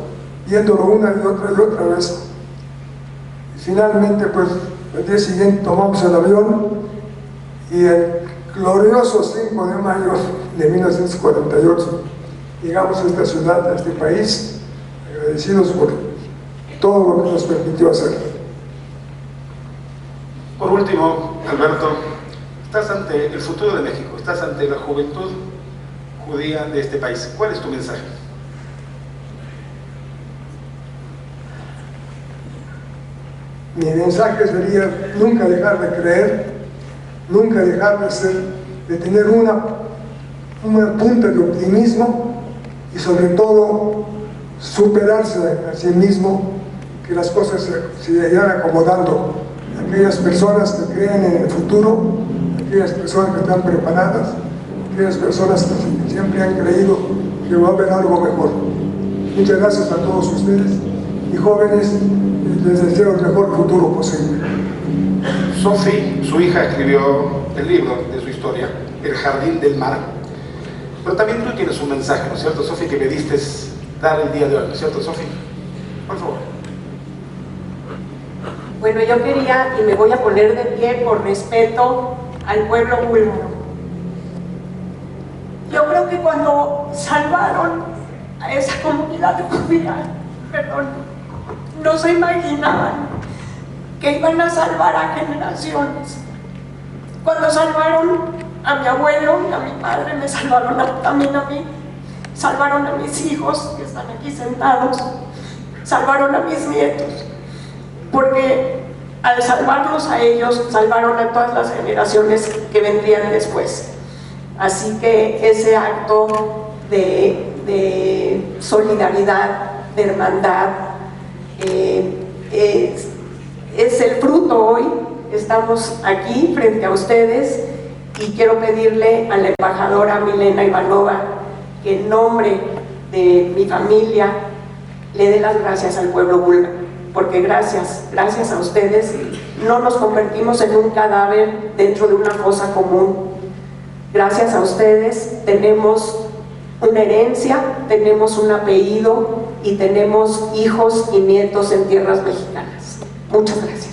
viéndolo una y otra vez. Y finalmente, pues, el día siguiente tomamos el avión, y el glorioso 5 de mayo de 1948 llegamos a esta ciudad, a este país, agradecidos por todo lo que nos permitió hacer. Por último, Alberto, estás ante el futuro de México, estás ante la juventud judía de este país. ¿Cuál es tu mensaje? Mi mensaje sería nunca dejar de creer, nunca dejar de tener una punta de optimismo y sobre todo superarse a sí mismo, que las cosas se vayan acomodando. Aquellas personas que creen en el futuro, aquellas personas que están preparadas, aquellas personas que siempre han creído que va a haber algo mejor. Muchas gracias a todos ustedes y jóvenes, les deseo el mejor futuro posible. Sophie, su hija, escribió el libro de su historia, El Jardín del Mar. Pero también tú tienes un mensaje, ¿no es cierto, Sophie, que me diste dar el día de hoy, ¿no es cierto, Sophie? Por favor. Bueno, yo quería, y me voy a poner de pie por respeto al pueblo búlgaro. Yo creo que cuando salvaron a esa comunidad judía, no se imaginaban que iban a salvar a generaciones. Cuando salvaron a mi abuelo y a mi padre, me salvaron también a mí, salvaron a mis hijos que están aquí sentados, salvaron a mis nietos, porque al salvarlos a ellos, salvaron a todas las generaciones que vendrían después. Así que ese acto de solidaridad, de hermandad, es el fruto hoy. Estamos aquí frente a ustedes y quiero pedirle a la embajadora Milena Ivanova que en nombre de mi familia le dé las gracias al pueblo búlgaro, porque gracias a ustedes no nos convertimos en un cadáver dentro de una fosa común. Gracias a ustedes tenemos una herencia, tenemos un apellido y tenemos hijos y nietos en tierras mexicanas. Muchas gracias.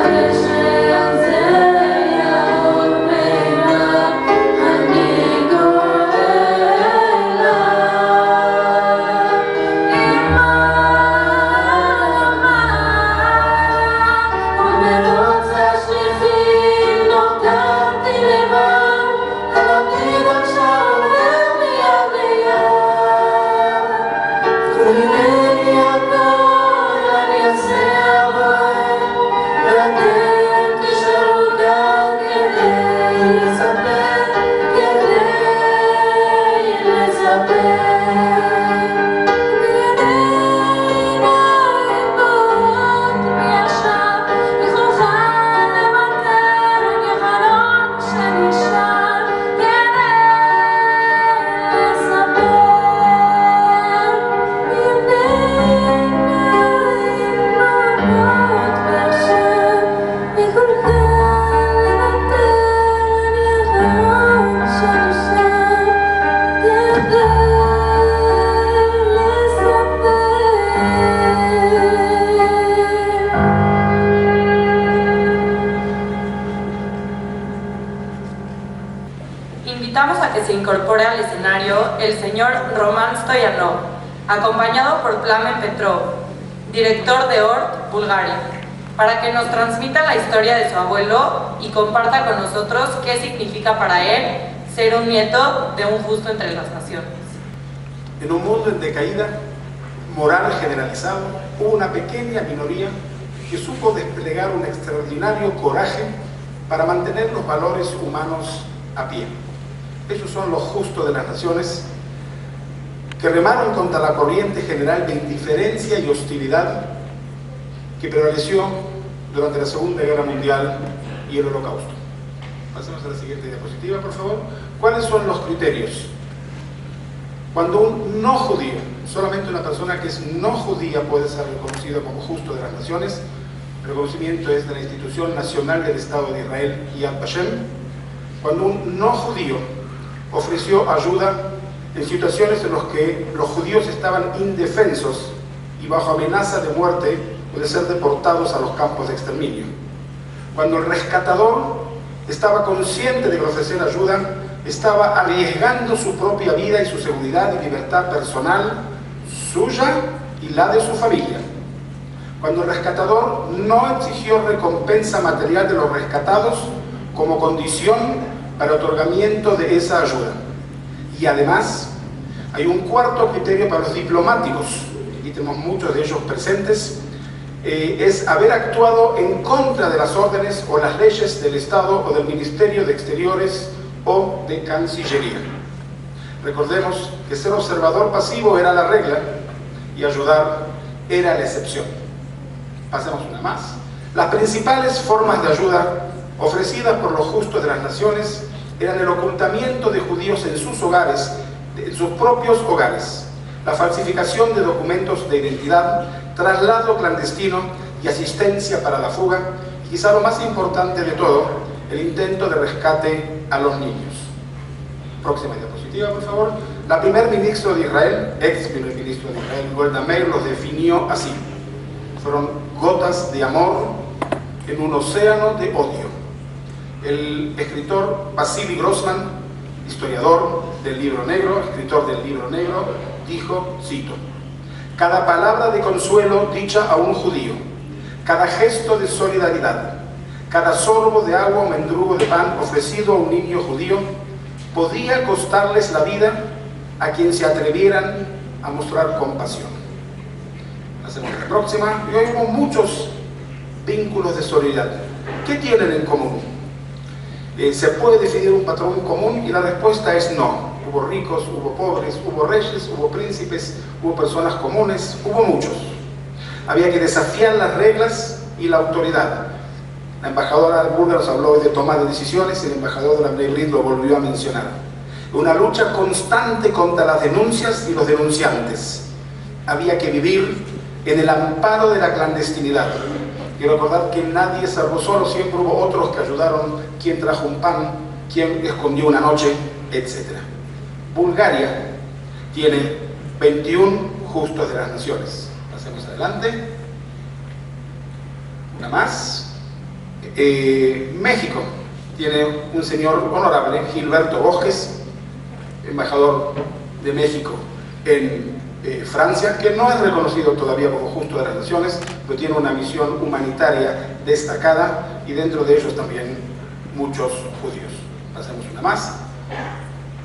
Yes. se incorpore al escenario el señor Roman Stoyanov, acompañado por Plamen Petrov, director de ORT, Bulgaria, para que nos transmita la historia de su abuelo y comparta con nosotros qué significa para él ser un nieto de un justo entre las naciones. En un mundo en decaída moral generalizado, hubo una pequeña minoría que supo desplegar un extraordinario coraje para mantener los valores humanos a pie. Ellos son los justos de las naciones, que remaron contra la corriente general de indiferencia y hostilidad que prevaleció durante la Segunda Guerra Mundial y el Holocausto. Pasemos a la siguiente diapositiva, por favor. ¿Cuáles son los criterios? Cuando un no judío, solamente una persona que es no judía puede ser reconocido como justo de las naciones, el reconocimiento es de la Institución Nacional del Estado de Israel, Yad Vashem. Cuando un no judío ofreció ayuda en situaciones en las que los judíos estaban indefensos y bajo amenaza de muerte o de ser deportados a los campos de exterminio. Cuando el rescatador estaba consciente de que ofrecer ayuda estaba arriesgando su propia vida y su seguridad y libertad personal, suya y la de su familia. Cuando el rescatador no exigió recompensa material de los rescatados como condición para el otorgamiento de esa ayuda. Y además, hay un cuarto criterio para los diplomáticos, aquí tenemos muchos de ellos presentes, es haber actuado en contra de las órdenes o las leyes del Estado o del Ministerio de Exteriores o de Cancillería. Recordemos que ser observador pasivo era la regla y ayudar era la excepción. Pasemos una más. Las principales formas de ayuda ofrecidas por los justos de las naciones eran el ocultamiento de judíos en sus hogares, en sus propios hogares, la falsificación de documentos de identidad, traslado clandestino y asistencia para la fuga, y quizá lo más importante de todo, el intento de rescate a los niños. Próxima diapositiva, por favor. La primer ministro de Israel, ex primer ministro de Israel, Golda Meir, los definió así: fueron gotas de amor en un océano de odio. El escritor Vasily Grossman, historiador del Libro Negro, escritor del Libro Negro, dijo, cito: cada palabra de consuelo dicha a un judío, cada gesto de solidaridad, cada sorbo de agua o mendrugo de pan ofrecido a un niño judío podía costarles la vida a quien se atrevieran a mostrar compasión. Hacemos la próxima. Y hoy hubo muchos vínculos de solidaridad. ¿Qué tienen en común? ¿Se puede definir un patrón común? Y la respuesta es no. Hubo ricos, hubo pobres, hubo reyes, hubo príncipes, hubo personas comunes, hubo muchos. Había que desafiar las reglas y la autoridad. La embajadora búlgara nos habló de toma de decisiones y el embajador de la Bnei Brit lo volvió a mencionar. Una lucha constante contra las denuncias y los denunciantes. Había que vivir en el amparo de la clandestinidad. Quiero recordar que nadie salvó solo, siempre hubo otros que ayudaron, quien trajo un pan, quien escondió una noche, etc. Bulgaria tiene 21 justos de las naciones. Pasemos adelante. Una más. México tiene un señor honorable, Gilberto Borges, embajador de México en Francia, que no es reconocido todavía como justo de las naciones, pero tiene una misión humanitaria destacada y dentro de ellos también muchos judíos. Pasemos una más.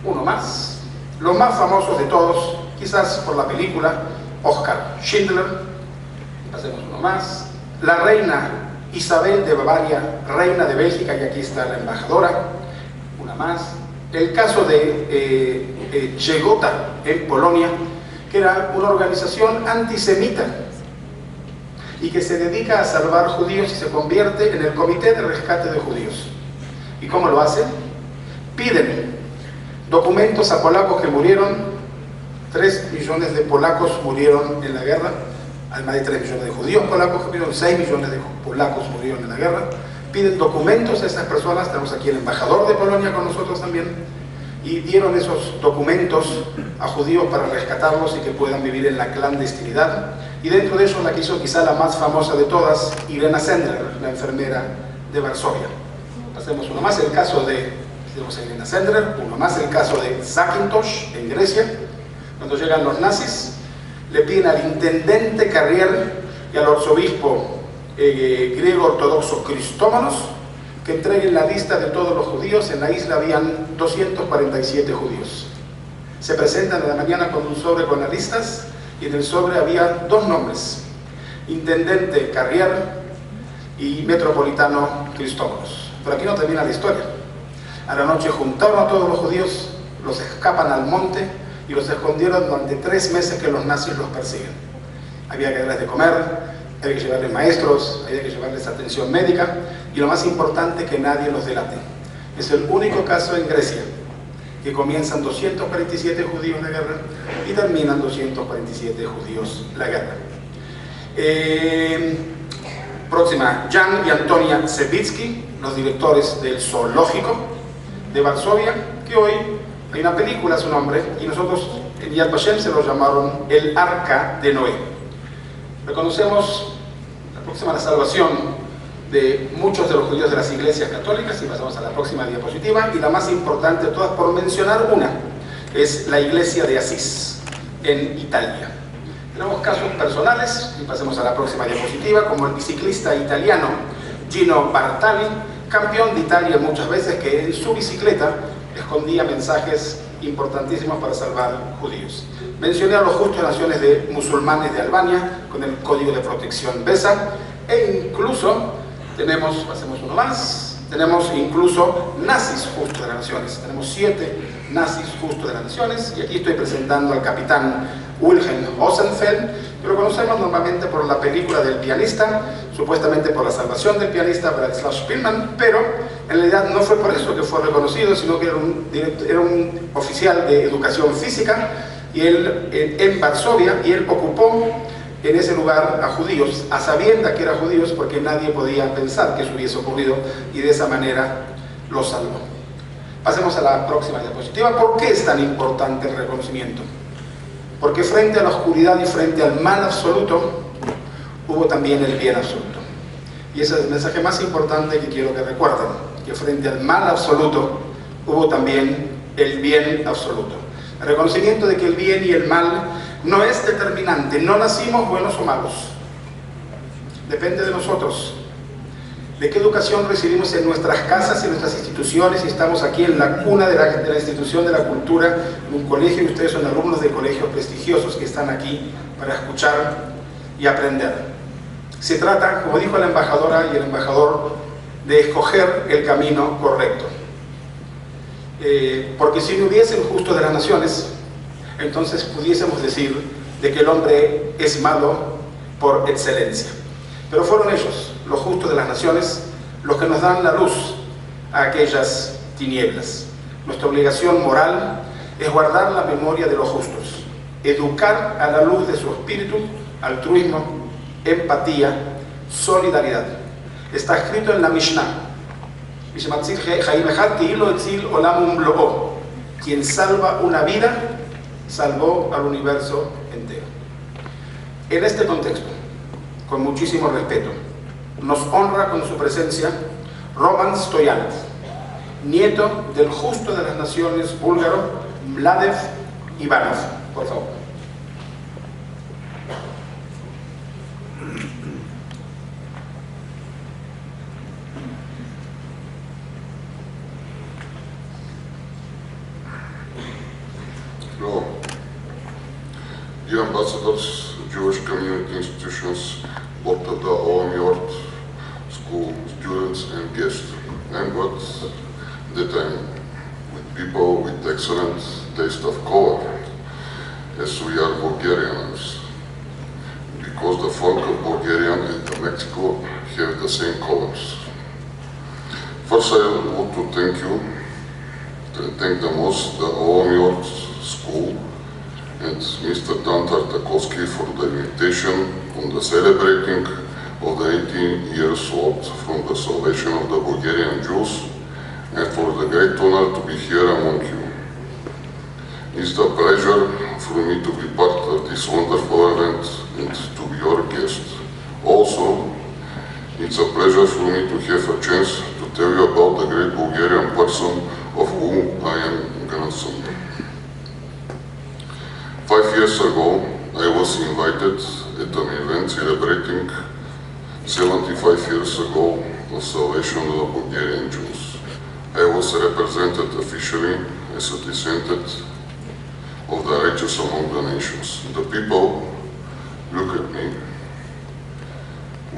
Uno más. Los más famosos de todos, quizás por la película, Oskar Schindler. Pasemos uno más. La reina Isabel de Bavaria, reina de Bélgica, y aquí está la embajadora. Una más. El caso de Jegota en Polonia, que era una organización antisemita y que se dedica a salvar judíos y se convierte en el Comité de Rescate de Judíos. ¿Y cómo lo hacen? Piden documentos a polacos que murieron. 3 millones de polacos murieron en la guerra, además de 3 millones de judíos polacos que murieron, 6 millones de polacos murieron en la guerra. Piden documentos a esas personas, tenemos aquí el embajador de Polonia con nosotros también, y dieron esos documentos a judíos para rescatarlos y que puedan vivir en la clandestinidad. Y dentro de ellos la que hizo quizá la más famosa de todas, Irena Sendler, la enfermera de Varsovia. Hacemos uno más, el caso de Tenemos a Irena Sendler, uno más, el caso de Zakynthos en Grecia. Cuando llegan los nazis, le piden al intendente Carrier y al arzobispo griego ortodoxo Cristómanos que entreguen la lista de todos los judíos. En la isla habían 247 judíos. Se presentan en la mañana con un sobre con las listas y en el sobre había dos nombres: intendente Carrier y metropolitano Cristómanos. Pero aquí no termina la historia. A la noche juntaron a todos los judíos, los escapan al monte y los escondieron durante 3 meses que los nazis los persiguen. Había que darles de comer, había que llevarles maestros, había que llevarles atención médica y lo más importante, que nadie los delate. Es el único caso en Grecia que comienzan 247 judíos la guerra y terminan 247 judíos la guerra. Próxima, Jan y Antonia Sevitsky, los directores del zoológico de Varsovia, que hoy hay una película a su nombre y nosotros en Yad Vashem se lo llamaron el Arca de Noé. Reconocemos la próxima la salvación de muchos de los judíos de las iglesias católicas, y pasamos a la próxima diapositiva, y la más importante de todas, por mencionar una, es la iglesia de Asís en Italia. Tenemos casos personales, y pasemos a la próxima diapositiva, como el biciclista italiano Gino Bartali, campeón de Italia muchas veces, que en su bicicleta escondía mensajes importantísimos para salvar judíos. Mencioné a los justos de naciones de musulmanes de Albania con el código de protección BESA, e incluso tenemos, pasemos uno más, tenemos incluso nazis justos de las naciones. Tenemos 7 nazis justos de las naciones, y aquí estoy presentando al capitán Wilhelm Osenfeld, que lo conocemos normalmente por la película del pianista, supuestamente por la salvación del pianista Bratislav Spielmann, pero en realidad no fue por eso que fue reconocido, sino que era un oficial de educación física y él, en Varsovia, y él ocupó en ese lugar a judíos, a sabiendas que eran judíos, porque nadie podía pensar que eso hubiese ocurrido, y de esa manera los salvó. Pasemos a la próxima diapositiva. ¿Por qué es tan importante el reconocimiento? Porque frente a la oscuridad y frente al mal absoluto, hubo también el bien absoluto. Y ese es el mensaje más importante que quiero que recuerden, que frente al mal absoluto, hubo también el bien absoluto. El reconocimiento de que el bien y el mal no es determinante, no nacimos buenos o malos. Depende de nosotros. De qué educación recibimos en nuestras casas, en nuestras instituciones, si estamos aquí en la cuna de la institución de la cultura, en un colegio, y ustedes son alumnos de colegios prestigiosos que están aquí para escuchar y aprender. Se trata, como dijo la embajadora y el embajador, de escoger el camino correcto. Porque si no hubiesen justos de las naciones, entonces pudiésemos decir de que el hombre es malo por excelencia. Pero fueron ellos, los justos de las naciones, los que nos dan la luz a aquellas tinieblas. Nuestra obligación moral es guardar la memoria de los justos, educar a la luz de su espíritu, altruismo, empatía, solidaridad. Está escrito en la Mishnah: quien salva una vida, salvó al universo entero. En este contexto, con muchísimo respeto, nos honra con su presencia Roman Stoyanov, nieto del justo de las naciones búlgaro Mladev Ivanov. Por favor. Hello. Dear ambassadors, Jewish community institutions, both of the OMIORT school students and guests. I'm glad that I'm with people with excellent taste of color, as we are Bulgarians, because the folk of Bulgaria and Mexico have the same colors. First, I want to thank the most the OMIORT school and Mr. Dan Tartakovsky for the invitation on the celebrating of the 18 years old from the salvation of the Bulgarian Jews, and for the great honor to be here among you. It's a pleasure for me to be part of this wonderful event and to be your guest. Also, it's a pleasure for me to have a chance to tell you about the great Bulgarian person of ago, I was invited at an event celebrating 75 years ago of salvation of the Bulgarian Jews. I was represented officially as a descendant of the righteous among the nations. The people look at me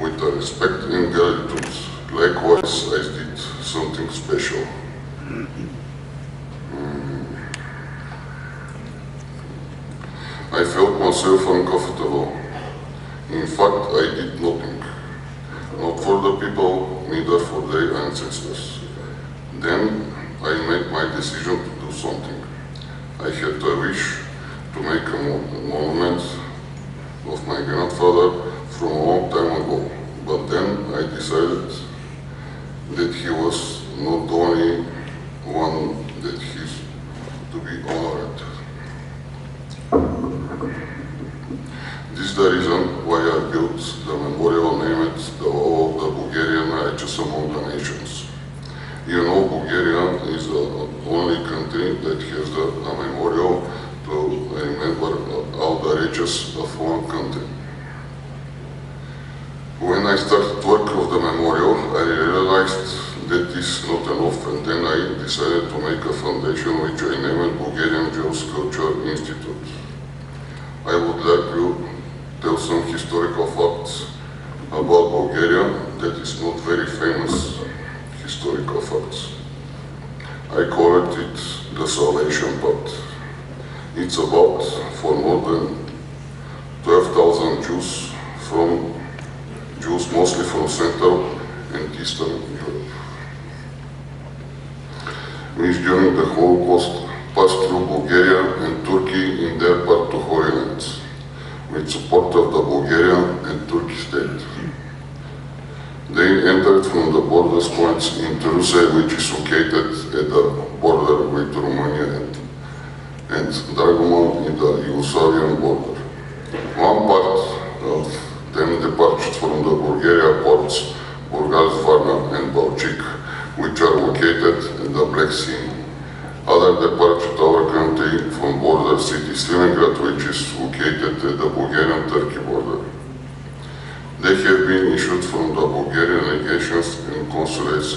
with the respect and gratitude. Likewise, I did something special. I felt myself uncomfortable. In fact, I did nothing. Not for the people, neither for their ancestors. Then I made my decision to do something. I had a wish to make a monument of my grandfather from a long time ago. But then I decided that he was not the only one that he's to be honored. This is the reason why I built the memorial named the Wall of the Bulgarian Righteous Among the Nations. You know, Bulgaria is the only country that has a memorial to remember all the righteous of one country. When I started work of the memorial, I realized that this is not enough, and then I decided to make a foundation which I named Bulgarian Jewish Culture Institute. I would like to tell some historical facts about Bulgaria that is not very famous historical facts. I call it the Salvation Pact. It's about for more than 12,000 Jews mostly from Central and Eastern Europe, which during the Holocaust passed through Bulgaria and Turkey in their part to Holy Land, with support of the Bulgarian and Turkish state. They entered from the border points in Russia, which is located at the border with Romania and Dragoman in the Yugoslavian border. One part of them departed from the Bulgaria ports, Burgas, Varna and Balchik, which are located in the Black Sea. Other departed our country from border city Leningrad, which is located at the Bulgarian-Turkey border. They have been issued from the Bulgarian legations and consulates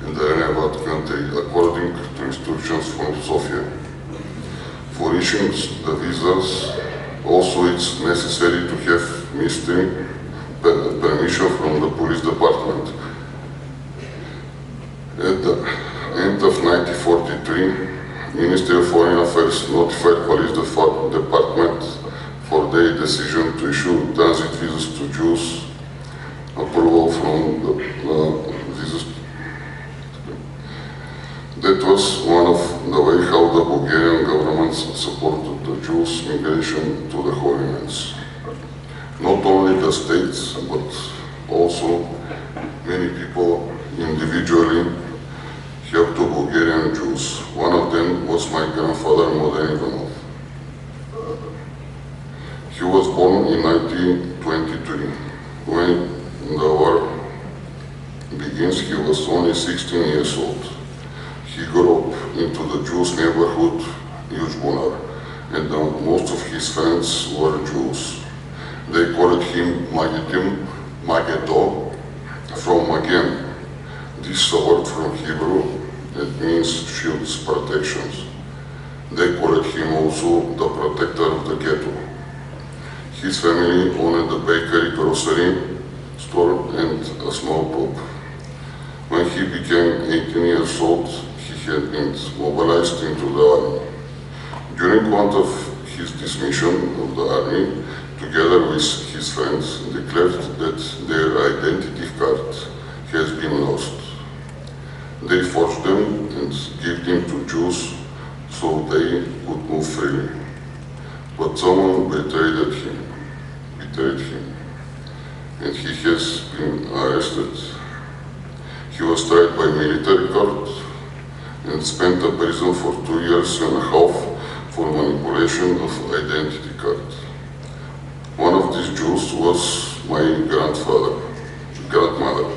in the relevant country according to instructions from Sofia. For issuing the visas, also it's necessary to have ministry permission from the police department. At the end of 1943, Ministry of Foreign Affairs notified police department for their decision to issue transit visas to Jews, approval from the visas. That was one of the way how the Bulgarian government supported the Jews' migration to the Holy Lands. Not only the states, but also many people individually helped the Bulgarian Jews. One of them was my grandfather, Mladen Ivanov. He was born in 1923. When the war begins, he was only 16 years old. He grew up into the Jewish neighborhood, Yuzbunar, and most of his friends were Jews. They called him Magidim, Magedo, from Magen. This is a word from Hebrew that means shields, protections. They called him also the protector of the ghetto. His family owned a bakery, grocery store, and a small pub. When he became 18 years old, he had been mobilized into the army. During one of his dismission of the army, together with his friends, declared that their identity card has been lost. They forged them and gave them to Jews so they could move freely. But someone betrayed him, and he has been arrested. He was tried by military court and spent in prison for 2 years and a half for manipulation of identity card. One of these Jews was my grandmother.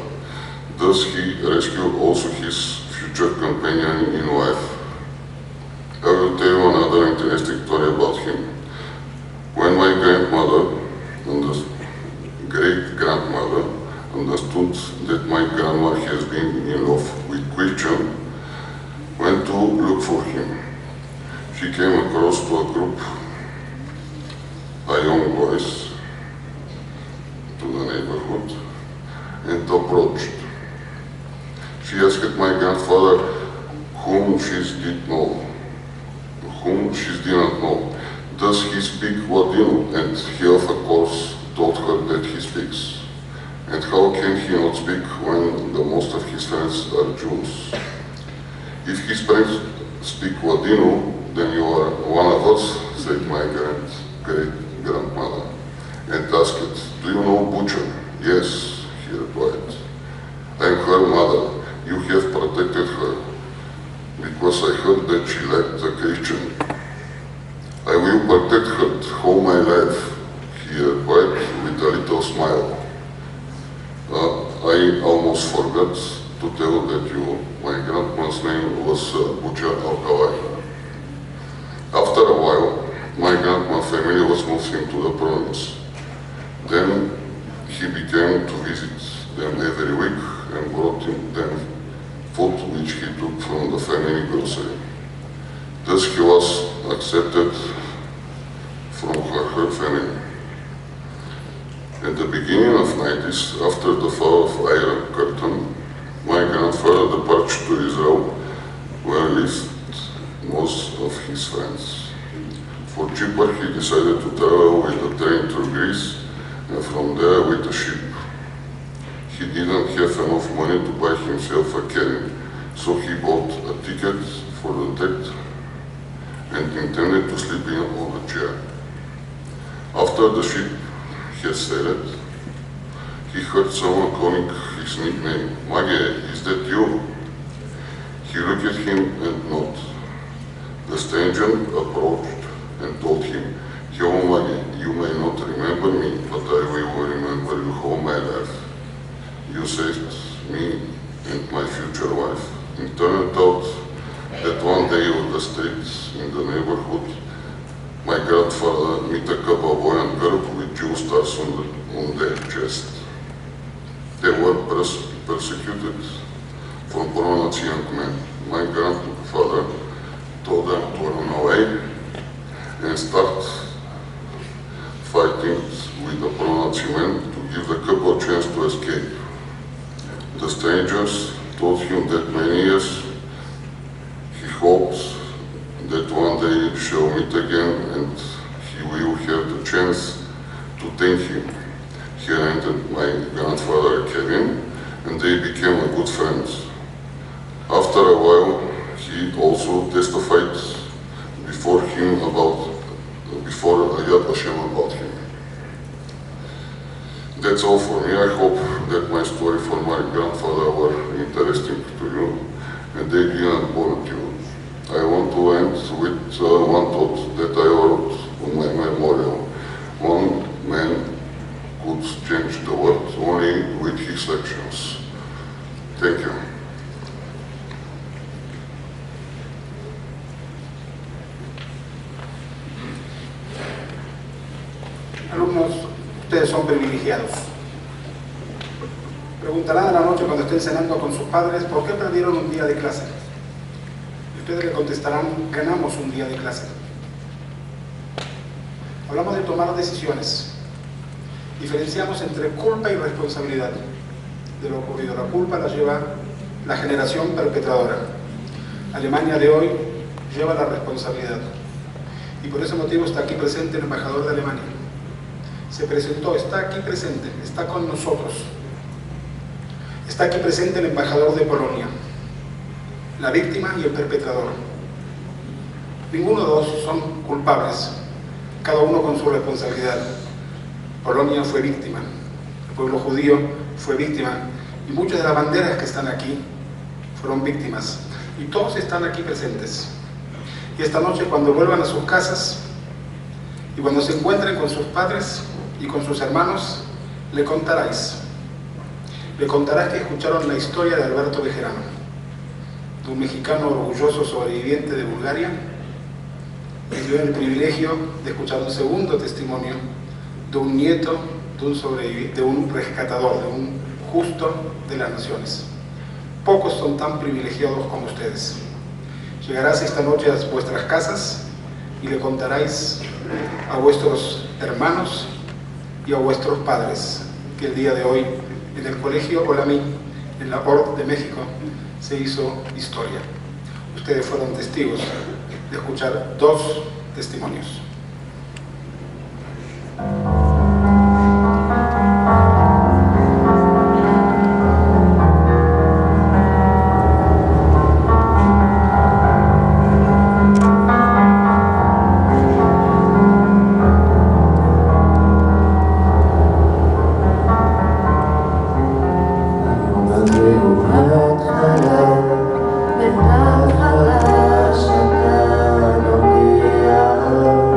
Thus he rescued also his future companion in life. I will tell you another interesting story about him. When When my grandmother and the great-grandmother understood that my grandma has been in love with Christian, went to look for him. She came across to a group of young boys to the neighborhood and approached. She asked my grandfather whom she didn't know. Does he speak Ladino? And he of course told her that he speaks. And how can he not speak when the most of his friends are Jews? If his friends speak Ladino, then you are one of us, said my great-grandmother, and asked, do you know Butcher? Yes, he replied. I am her mother. You have protected her, because I heard that she liked the Christian. I will protect her all my life, he replied with a little smile. I almost forgot to tell that my grandma's name was Bucha Alcalay. After a while, my grandma's family was moving to the province. Then he began to visit them every week and brought them food which he took from the family grocery. Thus he was accepted from her family. At the beginning of 90s, after the fall of Iron Curtain, my grandfather departed to Israel, where lived most of his friends. For cheaper, he decided to travel with a train through Greece, and from there with a ship. He didn't have enough money to buy himself a cabin, so he bought a ticket for the deck and intended to sleep in on a chair. After the ship had sailed, he heard someone calling his nickname. Mage, is that you? He looked at him and nodded. The stranger approached and told him, Hello Mage, you may not remember me, but I will remember you all my life. You saved me and my future wife. It turned out that one day on the streets in the neighborhood, my grandfather met a couple of boy and girl with Jew stars on their chest. They were persecuted from pro-Nazi young men. My grandfather told them to run away and start fighting with the pro-Nazi men to give the couple a chance to escape. The strangers told him that many years he hoped that one day shall meet again and he will have the chance to thank him. He rented my grandfather a cabin and they became good friends. After a while, he also testified before Yad Vashem about him. That's all for me. I hope that my story for my grandfather were interesting to you and they didn't bore you. I want to end with one thought that I wrote on my memorial. One man could change the world only with his actions. Thank you. Alumnos, ustedes son privilegiados. Preguntarán a la noche cuando estén cenando con sus padres, ¿por qué perdieron un día de clase? Ustedes le contestarán, ganamos un día de clase. Hablamos de tomar decisiones. Diferenciamos entre culpa y responsabilidad de lo ocurrido. La culpa la lleva la generación perpetradora. Alemania de hoy lleva la responsabilidad. Y por ese motivo está aquí presente el embajador de Alemania. Se presentó, está aquí presente, está con nosotros. Está aquí presente el embajador de Polonia. La víctima y el perpetrador. Ninguno de los dos son culpables, cada uno con su responsabilidad. Polonia fue víctima, el pueblo judío fue víctima, y muchas de las banderas que están aquí fueron víctimas, y todos están aquí presentes. Y esta noche, cuando vuelvan a sus casas, y cuando se encuentren con sus padres y con sus hermanos, le contarás que escucharon la historia de Alberto Bejerano, de un mexicano orgulloso sobreviviente de Bulgaria, me dio el privilegio de escuchar un segundo testimonio de un nieto de un rescatador, de un justo de las naciones. Pocos son tan privilegiados como ustedes. Llegarás esta noche a vuestras casas y le contaréis a vuestros hermanos y a vuestros padres que el día de hoy en el Colegio Olamí, en la ORT de México, se hizo historia. Ustedes fueron testigos de escuchar dos testimonios. Shaka Nokia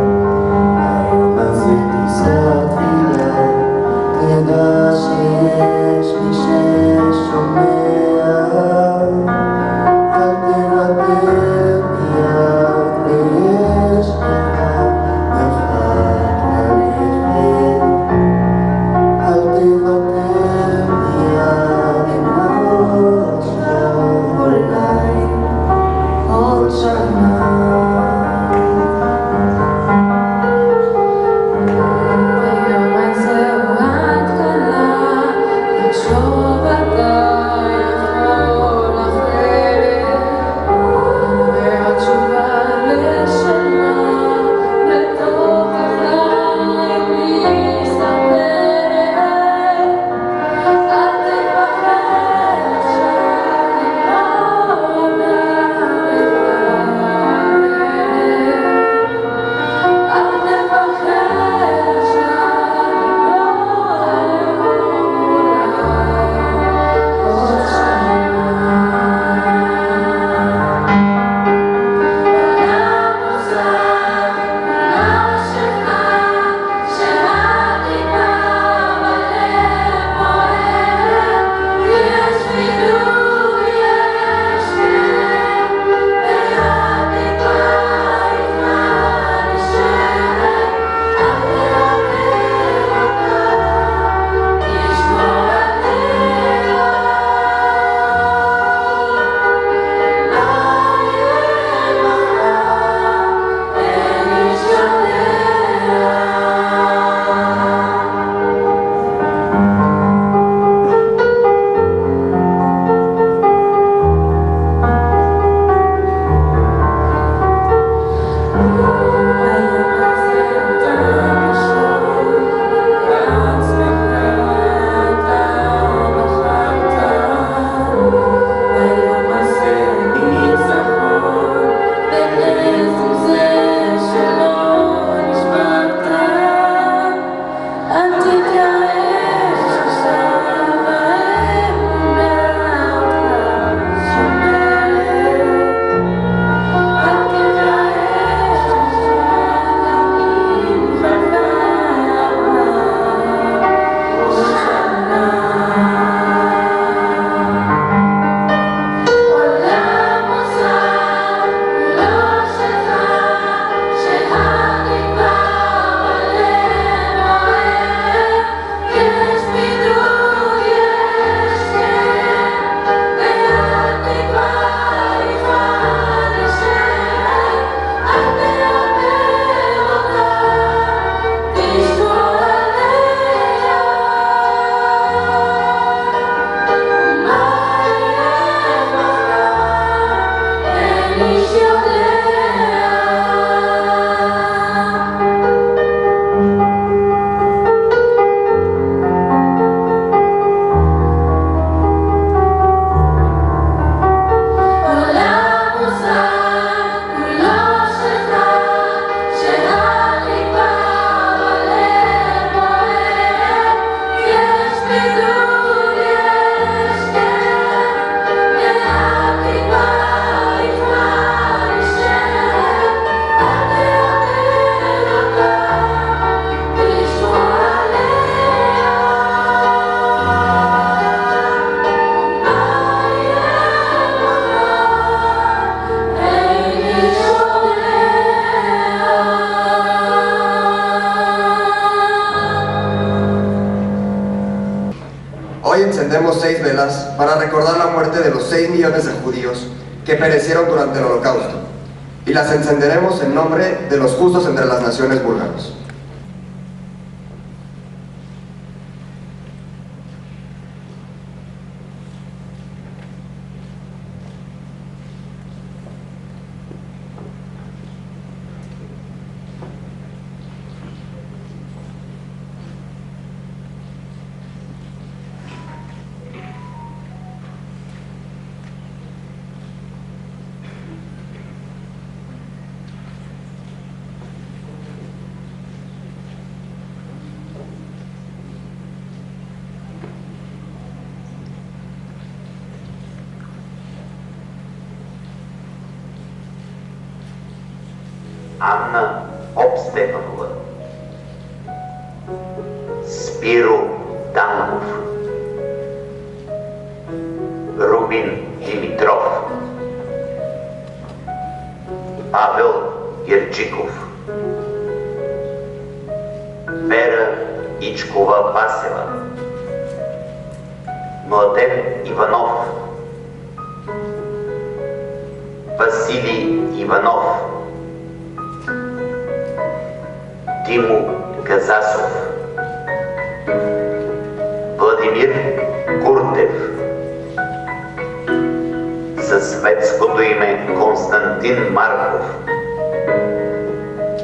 encendemos 6 velas para recordar la muerte de los 6 millones de judíos que perecieron durante el Holocausto, y las encenderemos en nombre de los justos entre las naciones búlgaros. Анна Обстефанова, Спиро Данков, Рубин Димитров, Павел Герджиков, Вера Ичкова-Басева, Младен Иванов, Василий Иванов, Димо Газасов, Владимир Куртев, със светското име Константин Марков,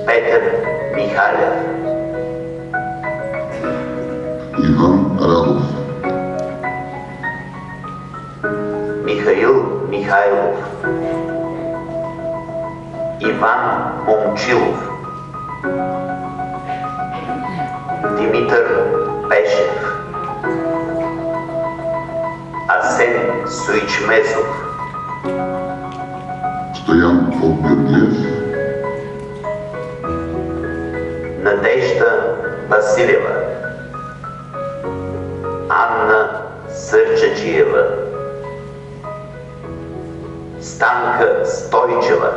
Петър Михалев, Иван Радов, Михаил Михайлов, Иван Момчилов, Димитър Пешев, Асен Суичмезов, Стоян Фокмирлиев, Надежда Василева, Анна Сърчаджиева, Станка Стойчева,